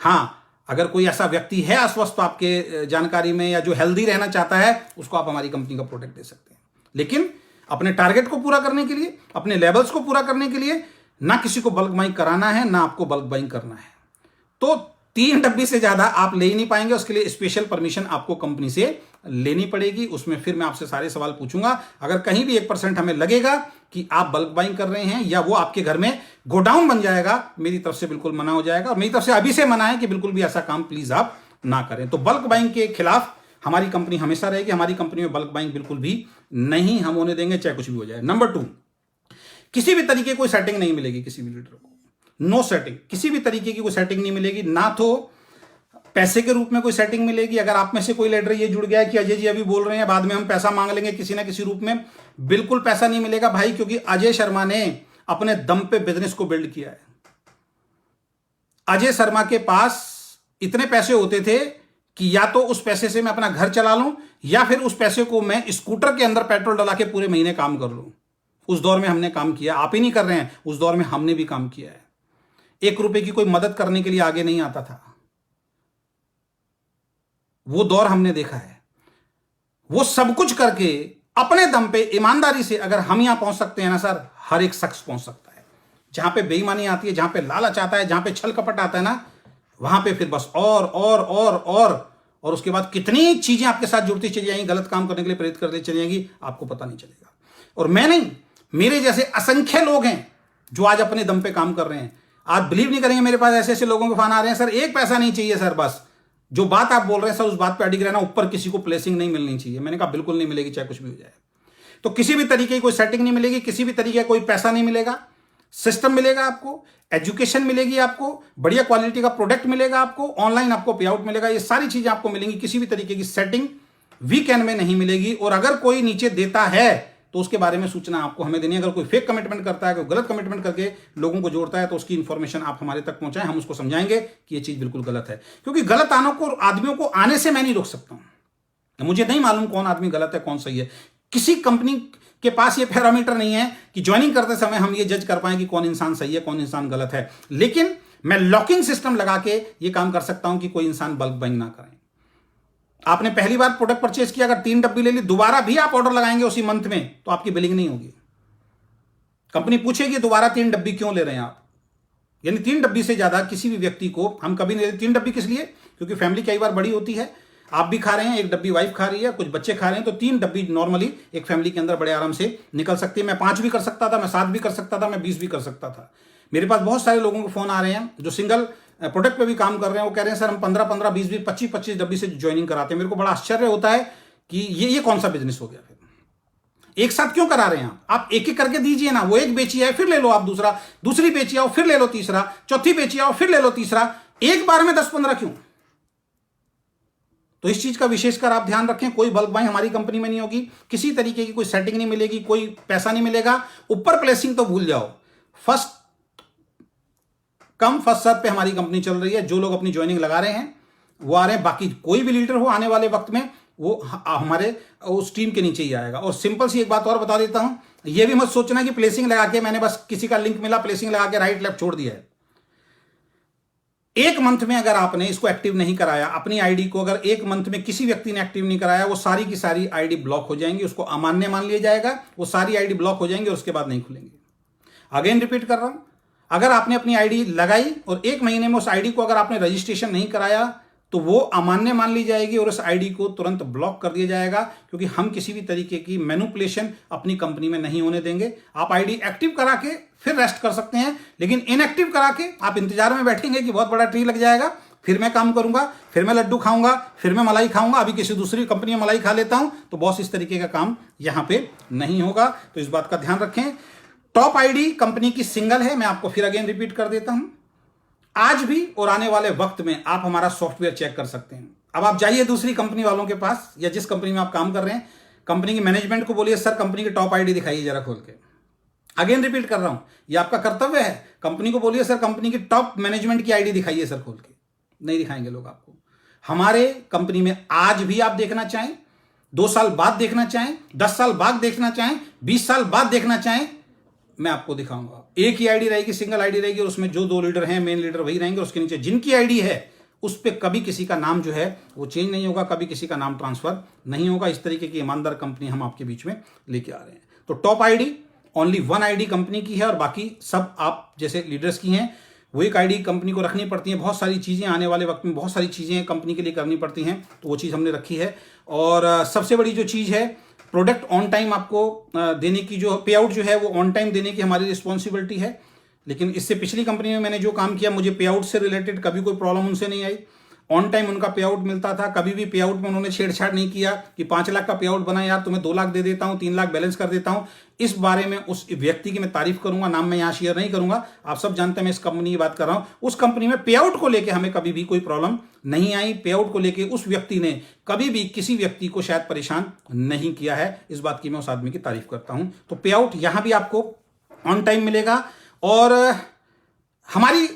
S1: हां, अगर कोई ऐसा व्यक्ति है अस्वस्थ आपके जानकारी में, या जो हेल्दी रहना चाहता है, उसको आप हमारी कंपनी का प्रोडक्ट दे सकते हैं। लेकिन अपने टारगेट को पूरा करने के लिए, अपने लेवल्स को पूरा करने के लिए, ना किसी को बल्क बाइंग कराना है, ना आपको बल्क बाइंग करना है। तो 3 डब्बी से ज्यादा आप ले ही नहीं पाएंगे। उसके लिए स्पेशल परमिशन आपको कंपनी से लेनी पड़ेगी। उसमें फिर मैं आपसे सारे सवाल पूछूंगा। अगर कहीं भी 1% हमें लगेगा कि आप बल्क बाइंग कर रहे हैं, या वो आपके घर में गोडाउन बन जाएगा, मेरी तरफ से बिल्कुल मना हो जाएगा। और मेरी तरफ से अभी से मना है कि बिल्कुल भी ऐसा काम प्लीज आप ना करें। तो बल्क बाइंग के खिलाफ हमारी कंपनी हमेशा रहेगी। हमारी कंपनी में बल्क बाइंग बिल्कुल भी नहीं हम होने देंगे, चाहे कुछ भी हो जाए। नंबर 2, किसी भी तरीके कोई सेटिंग नहीं मिलेगी किसी भी लीडर को। नो सेटिंग, किसी भी तरीके की कोई सेटिंग नहीं मिलेगी। ना तो पैसे के रूप में कोई सेटिंग मिलेगी। अगर आप में से कोई लीडर ये जुड़ गया है कि अजय जी अभी बोल रहे हैं, बाद में हम पैसा मांग लेंगे किसी ना किसी रूप में, बिल्कुल पैसा नहीं मिलेगा भाई। क्योंकि अजय शर्मा ने अपने दम पे बिजनेस को बिल्ड किया है। अजय शर्मा के पास इतने पैसे होते थे कि या तो उस पैसे से मैं अपना घर चला लूं, या फिर उस पैसे को मैं स्कूटर के अंदर पेट्रोल डला के पूरे महीने काम कर लूं। उस दौर में हमने काम किया। आप ही नहीं कर रहे हैं, उस दौर में हमने भी काम किया है। 1 रुपए की कोई मदद करने के लिए आगे नहीं आता था। वो दौर हमने देखा है। वो सब कुछ करके अपने दम पे ईमानदारी से अगर हम यहां पहुंच सकते हैं ना सर, हर एक शख्स पहुंच सकता है। जहां पे बेईमानी आती है, जहां पे लालच आता है, जहां पे छल कपट आता है ना, वहां पे फिर बस और उसके बाद कितनी चीजें आपके साथ जुड़ती चली जाएंगी, गलत काम करने के लिए प्रेरित करती चली जाएंगी, आपको पता नहीं चलेगा। और मैं नहीं, मेरे जैसे असंख्य लोग हैं जो आज अपने दम पे काम कर रहे हैं। आप बिलीव नहीं करेंगे, मेरे पास ऐसे ऐसे लोगों के फोन आ रहे हैं, सर एक पैसा नहीं चाहिए सर, बस जो बात आप बोल रहे हैं सर उस बात पे अडिग रहना, ऊपर किसी को प्लेसिंग नहीं मिलनी चाहिए। मैंने कहा बिल्कुल नहीं मिलेगी, चाहे कुछ भी हो जाए। तो किसी भी तरीके की कोई सेटिंग नहीं मिलेगी, किसी भी तरीके का कोई पैसा नहीं मिलेगा। सिस्टम मिलेगा आपको, एजुकेशन मिलेगी आपको, बढ़िया क्वालिटी का प्रोडक्ट मिलेगा आपको, ऑनलाइन आपको पे आउट मिलेगा, ये सारी चीजें आपको मिलेंगी। किसी भी तरीके की सेटिंग वीकेंड में नहीं मिलेगी। और अगर कोई नीचे देता है तो उसके बारे में सूचना आपको हमें देनी है। अगर कोई फेक कमिटमेंट करता है, कोई गलत कमिटमेंट करके लोगों को जोड़ता है, तो उसकी इंफॉर्मेशन आप हमारे तक पहुंचाएं, हम उसको समझाएंगे कि ये चीज बिल्कुल गलत है। क्योंकि गलत आदमियों को आने से मैं नहीं रोक सकता हूं। मुझे नहीं मालूम कौन आदमी गलत है कौन सही है। किसी कंपनी के पास ये पैरामीटर नहीं है कि ज्वाइनिंग करते समय हम ये जज कर पाए कि कौन इंसान सही है कौन इंसान गलत है। लेकिन मैं लॉकिंग सिस्टम लगा के ये काम कर सकता हूं कि कोई इंसान बल्क बाइंग ना करें। आपने पहली बार प्रोडक्ट परचेज किया, अगर 3 डब्बी ले ली, दोबारा भी आप ऑर्डर लगाएंगे उसी मंथ में, तो आपकी बिलिंग नहीं होगी। कंपनी पूछेगी दोबारा 3 डब्बी क्यों ले रहे हैं आप। यानी 3 डब्बी से ज्यादा किसी भी व्यक्ति को हम कभी नहीं लेते। 3 डब्बी किस लिए? क्योंकि फैमिली कई बार बड़ी होती है, आप भी खा रहे हैं, 1 डब्बी वाइफ खा रही है, कुछ बच्चे खा रहे हैं, तो 3 डब्बी नॉर्मली एक फैमिली के अंदर बड़े आराम से निकल सकती है। मैं 5 भी कर सकता था, मैं 7 भी कर सकता था, मैं 20 भी कर सकता था। मेरे पास बहुत सारे लोगों के फोन आ रहे हैं जो सिंगल प्रोडक्ट पे भी काम कर रहे हैं। वो कह रहे हैं सर हम 15-15, 20-20, 25-25 डब्बी से ज्वाइनिंग कराते हैं। मेरे को बड़ा आश्चर्य होता है कि ये कौन सा बिजनेस हो गया। फिर एक साथ क्यों करा रहे हैं आप एक एक करके दीजिए ना। वो एक बेची है, फिर ले लो आप दूसरा, दूसरी बेची आओ, फिर ले लो तीसरा, चौथी बेची आओ, फिर ले लो तीसरा। एक बार में 10-15 क्यों? तो इस चीज का विशेषकर आप ध्यान रखें। कोई बल्क बाइंग हमारी कंपनी में नहीं होगी, किसी तरीके की कोई सेटिंग नहीं मिलेगी, कोई पैसा नहीं मिलेगा। ऊपर प्लेसिंग तो भूल जाओ, फर्स्ट कम फर्स्ट सर्व पे हमारी कंपनी चल रही है। जो लोग अपनी ज्वाइनिंग लगा रहे हैं वो आ रहे हैं। बाकी कोई भी लीडर हो आने वाले वक्त में वो हमारे उस टीम के नीचे ही आएगा। और सिंपल सी एक बात और बता देता हूं, ये भी मत सोचना कि प्लेसिंग लगा के मैंने बस किसी का लिंक मिला प्लेसिंग लगा के राइट लेफ्ट छोड़ दिया है। 1 मंथ में अगर आपने इसको एक्टिव नहीं कराया, अपनी आईडी को अगर 1 मंथ में किसी व्यक्ति ने एक्टिव नहीं कराया, वो सारी की सारी आईडी ब्लॉक हो जाएंगी, उसको अमान्य मान लिया जाएगा, वो सारी आईडी ब्लॉक हो जाएंगे और उसके बाद नहीं खुलेंगे। अगेन रिपीट कर रहा हूं, अगर आपने अपनी आईडी लगाई और 1 महीने में उस आईडी को अगर आपने रजिस्ट्रेशन नहीं कराया तो वो अमान्य मान ली जाएगी और उस आईडी को तुरंत ब्लॉक कर दिया जाएगा। क्योंकि हम किसी भी तरीके की मैनिपुलेशन अपनी कंपनी में नहीं होने देंगे। आप आईडी एक्टिव करा के फिर रेस्ट कर सकते हैं, लेकिन इनएक्टिव करा के आप इंतजार में बैठेंगे कि बहुत बड़ा ट्री लग जाएगा, फिर मैं काम करूंगा, फिर मैं लड्डू खाऊंगा, फिर मैं मलाई खाऊंगा, अभी किसी दूसरी कंपनी में मलाई खा लेता हूं, तो बॉस इस तरीके का काम यहां पे नहीं होगा। तो इस बात का ध्यान रखें। टॉप आईडी कंपनी की सिंगल है, मैं आपको फिर अगेन रिपीट कर देता हूं। आज भी और आने वाले वक्त में आप हमारा सॉफ्टवेयर चेक कर सकते हैं। अब आप जाइए दूसरी कंपनी वालों के पास या जिस कंपनी में आप काम कर रहे हैं, कंपनी की मैनेजमेंट को बोलिए सर कंपनी की टॉप आईडी दिखाइए जरा खोल के। अगेन रिपीट कर रहा हूं, ये आपका कर्तव्य है। कंपनी को बोलिए सर कंपनी की टॉप मैनेजमेंट की आईडी दिखाइए सर खोल के। नहीं दिखाएंगे लोग आपको। हमारे कंपनी में आज भी आप देखना चाहें, 2 साल बाद देखना चाहें, 10 साल बाद देखना चाहें, 20 साल बाद देखना चाहें, मैं आपको दिखाऊंगा। एक ही आईडी रहेगी, सिंगल आईडी रहेगी, और उसमें जो 2 लीडर हैं, मेन लीडर वही रहेंगे। उसके नीचे जिनकी आईडी है उस पर कभी किसी का नाम जो है वो चेंज नहीं होगा, कभी किसी का नाम ट्रांसफर नहीं होगा। इस तरीके की ईमानदार कंपनी हम आपके बीच में लेके आ रहे हैं। तो top ID only 1 ID company की है और बाकी सब आप जैसे लीडर्स की हैं। वो एक आईडी कंपनी को रखनी पड़ती है। बहुत सारी चीजें आने वाले वक्त में बहुत सारी चीजें कंपनी के लिए करनी पड़ती हैं, तो वो चीज हमने रखी है। और सबसे बड़ी जो चीज है, प्रोडक्ट ऑन टाइम आपको देने की, जो पे आउट जो है वो ऑन टाइम देने की हमारी रिस्पॉन्सिबिलिटी है। लेकिन इससे पिछली कंपनी में मैंने जो काम किया, मुझे पे आउट से रिलेटेड कभी कोई प्रॉब्लम उनसे नहीं आई। ऑन टाइम उनका पे आउट मिलता था। कभी भी पे आउट में उन्होंने छेड़छाड़ नहीं किया कि 5 लाख का पे आउट बना यार तुम्हें 2 लाख दे देता हूं, 3 लाख बैलेंस कर देता हूं। इस बारे में उस व्यक्ति की मैं तारीफ करूंगा, नाम मैं यहां शेयर नहीं करूंगा। आप सब जानते हैं मैं इस कंपनी की बात कर रहा हूं। उस कंपनी में पे आउट को लेकर हमें कभी भी कोई प्रॉब्लम नहीं आई। पे आउट को लेकर उस व्यक्ति ने कभी भी किसी व्यक्ति को शायद परेशान नहीं किया है। इस बात की मैं उस आदमी की तारीफ करता हूं। तो पे आउट यहां भी आपको ऑन टाइम मिलेगा। और हमारी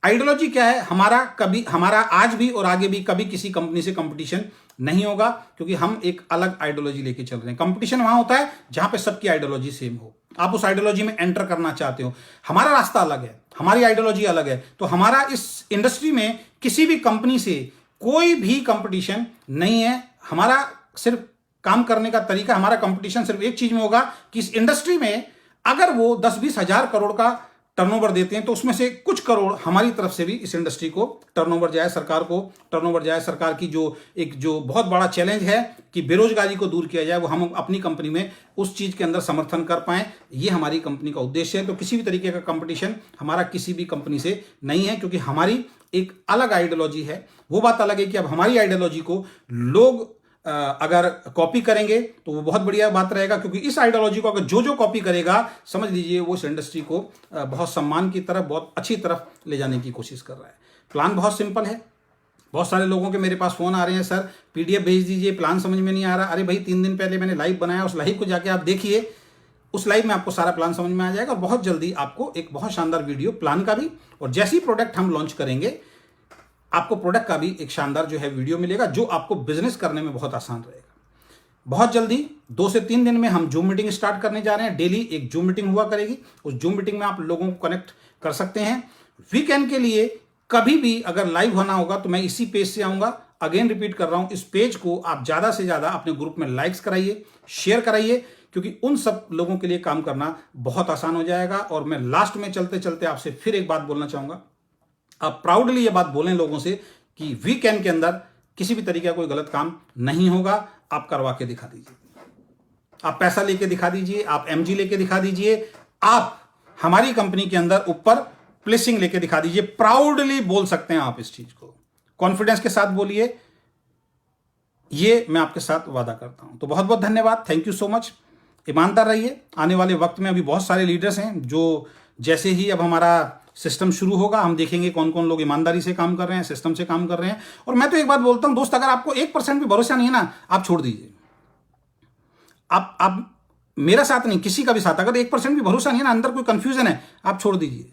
S1: आइडियोलॉजी क्या है, हमारा आज भी और आगे भी कभी किसी कंपनी से कंपटीशन नहीं होगा, क्योंकि हम एक अलग आइडियोलॉजी लेके चल रहे हैं। कंपटीशन वहां होता है जहां पे सबकी आइडियोलॉजी सेम हो, आप उस आइडियोलॉजी में एंटर करना चाहते हो। हमारा रास्ता अलग है, हमारी आइडियोलॉजी अलग है। तो हमारा इस इंडस्ट्री में किसी भी कंपनी से कोई भी कंपटीशन नहीं है। हमारा सिर्फ काम करने का तरीका, हमारा कंपटीशन सिर्फ एक चीज में होगा कि इस इंडस्ट्री में अगर वो 10-20 हजार करोड़ का टर्नओवर देते हैं, तो उसमें से कुछ करोड़ हमारी तरफ से भी इस इंडस्ट्री को टर्नओवर जाए, सरकार को टर्नओवर जाए। सरकार की जो बहुत बड़ा चैलेंज है कि बेरोजगारी को दूर किया जाए, वो हम अपनी कंपनी में उस चीज के अंदर समर्थन कर पाएं, ये हमारी कंपनी का उद्देश्य है। तो किसी भी तरीके का कंपटीशन हमारा किसी भी कंपनी से नहीं है, क्योंकि हमारी एक अलग आइडियोलॉजी है। वो बात अलग है कि अब हमारी आइडियोलॉजी को लोग अगर कॉपी करेंगे तो वो बहुत बढ़िया बात रहेगा, क्योंकि इस आइडियोलॉजी को अगर जो कॉपी करेगा, समझ लीजिए वो इस इंडस्ट्री को बहुत सम्मान की तरफ, बहुत अच्छी तरफ ले जाने की कोशिश कर रहा है। प्लान बहुत सिंपल है। बहुत सारे लोगों के मेरे पास फोन आ रहे हैं, सर PDF भेज दीजिए, प्लान समझ में नहीं आ रहा। अरे भाई 3 दिन पहले मैंने लाइव बनाया, उस लाइव को जाके आप देखिए, उस लाइव में आपको सारा प्लान समझ में आ जाएगा और बहुत जल्दी आपको एक बहुत शानदार वीडियो प्लान का भी, और जैसी प्रोडक्ट हम लॉन्च करेंगे आपको प्रोडक्ट का भी एक शानदार जो है वीडियो मिलेगा, जो आपको बिजनेस करने में बहुत आसान रहेगा। बहुत जल्दी 2 से 3 दिन में हम जूम मीटिंग स्टार्ट करने जा रहे हैं। डेली एक जूम मीटिंग हुआ करेगी। उस जूम मीटिंग में आप लोगों को कनेक्ट कर सकते हैं। वीकेंड के लिए कभी भी अगर लाइव होना होगा तो मैं इसी पेज से आऊंगा। अगेन रिपीट कर रहा हूं, इस पेज को आप ज्यादा से ज्यादा अपने ग्रुप में लाइक्स कराइए, शेयर कराइए, क्योंकि उन सब लोगों के लिए काम करना बहुत आसान हो जाएगा। और मैं लास्ट में चलते चलते आपसे फिर एक बात बोलना चाहूंगा, आप प्राउडली ये बात बोलें लोगों से कि वीकेंड के अंदर किसी भी तरीके का कोई गलत काम नहीं होगा। आप करवा के दिखा दीजिए, आप पैसा लेके दिखा दीजिए, आप MG लेके दिखा दीजिए, आप हमारी कंपनी के अंदर ऊपर प्लेसिंग लेके दिखा दीजिए। प्राउडली बोल सकते हैं आप इस चीज को, कॉन्फिडेंस के साथ बोलिए, ये मैं आपके साथ वादा करता हूं। तो बहुत बहुत धन्यवाद, थैंक यू सो मच। ईमानदार रहिए। आने वाले वक्त में अभी बहुत सारे लीडर्स हैं जो जैसे ही अब हमारा सिस्टम शुरू होगा, हम देखेंगे कौन कौन लोग ईमानदारी से काम कर रहे हैं, सिस्टम से काम कर रहे हैं। और मैं तो एक बात बोलता हूं दोस्त, अगर आपको 1% भी भरोसा नहीं है ना, आप छोड़ दीजिए। आप मेरा साथ नहीं, किसी का भी साथ, अगर 1% भी भरोसा नहीं है ना, अंदर कोई कंफ्यूजन है, आप छोड़ दीजिए।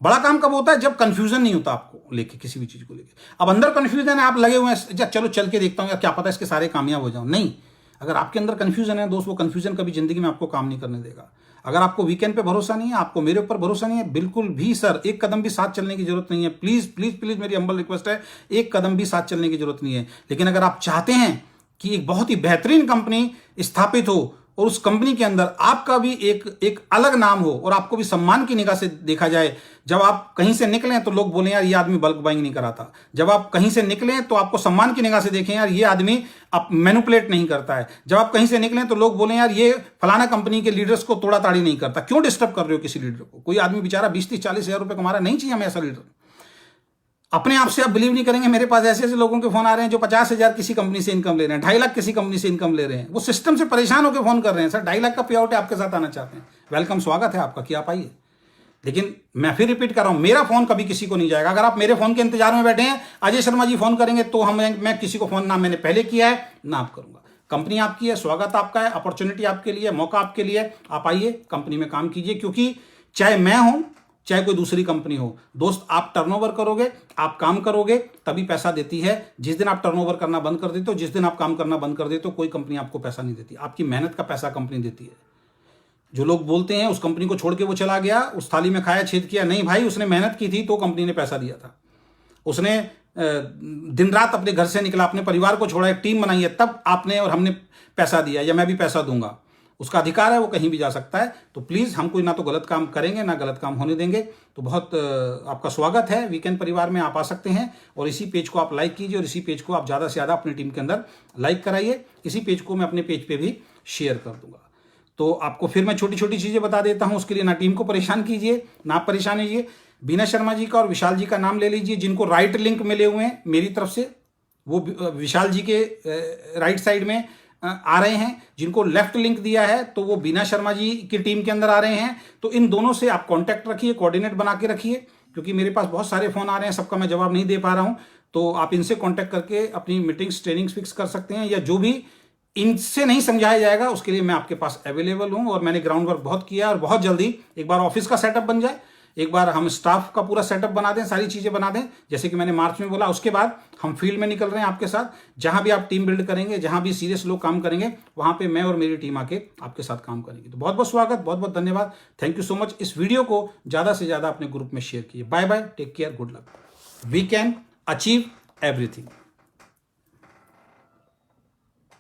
S1: बड़ा काम कब होता है? जब कंफ्यूजन नहीं होता आपको लेके, किसी भी चीज को लेके। अब अंदर कंफ्यूजन है, आप लगे हुए हैं, चलो चल के देखता हूं यार, क्या पता इसके सारे कामयाब हो जाऊं। नहीं, अगर आपके अंदर कंफ्यूजन है दोस्त, वो कंफ्यूजन कभी जिंदगी में आपको काम नहीं करने देगा। अगर आपको वीकेंड पे भरोसा नहीं है, आपको मेरे ऊपर भरोसा नहीं है, बिल्कुल भी सर एक कदम भी साथ चलने की जरूरत नहीं है। प्लीज प्लीज प्लीज मेरी हम्बल रिक्वेस्ट है, एक कदम भी साथ चलने की जरूरत नहीं है। लेकिन अगर आप चाहते हैं कि एक बहुत ही बेहतरीन कंपनी स्थापित हो और उस कंपनी के अंदर आपका भी एक अलग नाम हो और आपको भी सम्मान की निगाह से देखा जाए, जब आप कहीं से निकलें तो लोग बोलें यार ये आदमी बल्क बाइंग नहीं कराता, जब आप कहीं से निकलें तो आपको सम्मान की निगाह से देखें यार ये आदमी आप मैनिपुलेट नहीं करता है, जब आप कहीं से निकलें तो लोग बोलें यार ये फलाना कंपनी के लीडर्स को तोड़ा ताड़ी नहीं करता। क्यों डिस्टर्ब कर रहे हो किसी लीडर को? कोई आदमी बेचारा 20-30-40 हज़ार रुपए कमा रहा, नहीं चाहिए हमें ऐसा लीडर। अपने आप से आप बिलीव नहीं करेंगे, मेरे पास ऐसे ऐसे लोगों के फोन आ रहे हैं जो 50,000 किसी कंपनी से इनकम ले रहे हैं, 2.5 लाख किसी कंपनी से इनकम ले रहे हैं। वो सिस्टम से परेशान होकर फोन कर रहे हैं, सर 2.5 लाख का पे आउट है, आपके साथ आना चाहते हैं, वेलकम, स्वागत है आपका कि आप आइए। लेकिन मैं फिर रिपीट कर रहा हूं, मेरा फोन कभी किसी को नहीं जाएगा। अगर आप मेरे फोन के इंतजार में बैठे हैं, अजय शर्मा जी फोन करेंगे तो मैं किसी को फोन ना मैंने पहले किया है ना आप करूंगा। कंपनी आपकी है, स्वागत आपका है, अपॉर्चुनिटी आपके लिए, मौका आपके लिए, आप आइए कंपनी में काम कीजिए। क्योंकि चाहे मैं हूं चाहे कोई दूसरी कंपनी हो दोस्त, आप टर्नओवर करोगे, आप काम करोगे तभी पैसा देती है। जिस दिन आप टर्नओवर करना बंद कर देते हो, जिस दिन आप काम करना बंद कर देते हो, कोई कंपनी आपको पैसा नहीं देती। आपकी मेहनत का पैसा कंपनी देती है। जो लोग बोलते हैं उस कंपनी को छोड़ के वो चला गया, उस थाली में खाया छेद किया, नहीं भाई, उसने मेहनत की थी तो कंपनी ने पैसा दिया था। उसने दिन रात अपने घर से निकला, अपने परिवार को छोड़ा, एक टीम बनाई है, तब आपने और हमने पैसा दिया, या मैं भी पैसा दूंगा। उसका अधिकार है, वो कहीं भी जा सकता है। तो प्लीज हम कोई ना तो गलत काम करेंगे ना गलत काम होने देंगे। तो बहुत आपका स्वागत है, वीकेंड परिवार में आप आ सकते हैं। और इसी पेज को आप लाइक कीजिए और इसी पेज को आप ज्यादा से ज्यादा अपनी टीम के अंदर लाइक कराइए। इसी पेज को मैं अपने पेज पे भी शेयर कर दूंगा। तो आपको फिर मैं छोटी छोटी चीजें बता देता हूं, उसके लिए ना टीम को परेशान कीजिए ना आप परेशान कीजिए। बीना शर्मा जी का और विशाल जी का नाम ले लीजिए, जिनको राइट लिंक मिले हुए हैं मेरी तरफ से, वो विशाल जी के राइट साइड में आ रहे हैं। जिनको लेफ्ट लिंक दिया है तो वो बीना शर्मा जी की टीम के अंदर आ रहे हैं। तो इन दोनों से आप कांटेक्ट रखिए, कोऑर्डिनेट बना के रखिए, क्योंकि मेरे पास बहुत सारे फोन आ रहे हैं, सबका मैं जवाब नहीं दे पा रहा हूं। तो आप इनसे कांटेक्ट करके अपनी मीटिंग्स ट्रेनिंग्स फिक्स कर सकते हैं, या जो भी इनसे नहीं समझाया जाएगा उसके लिए मैं आपके पास अवेलेबल हूं। और मैंने ग्राउंड वर्क बहुत किया और बहुत जल्दी एक बार ऑफिस का सेटअप बन जाए, एक बार हम स्टाफ का पूरा सेटअप बना दें, सारी चीजें बना दें, जैसे कि मैंने मार्च में बोला, उसके बाद हम फील्ड में निकल रहे हैं आपके साथ। जहां भी आप टीम बिल्ड करेंगे, जहां भी सीरियस लोग काम करेंगे, वहां पे मैं और मेरी टीम आके आपके साथ काम करेंगे। तो बहुत बहुत स्वागत, बहुत बहुत धन्यवाद, थैंक यू सो मच। इस वीडियो को ज्यादा से ज्यादा अपने ग्रुप में शेयर कीजिए। Bye bye, take care, good luck, we can achieve everything.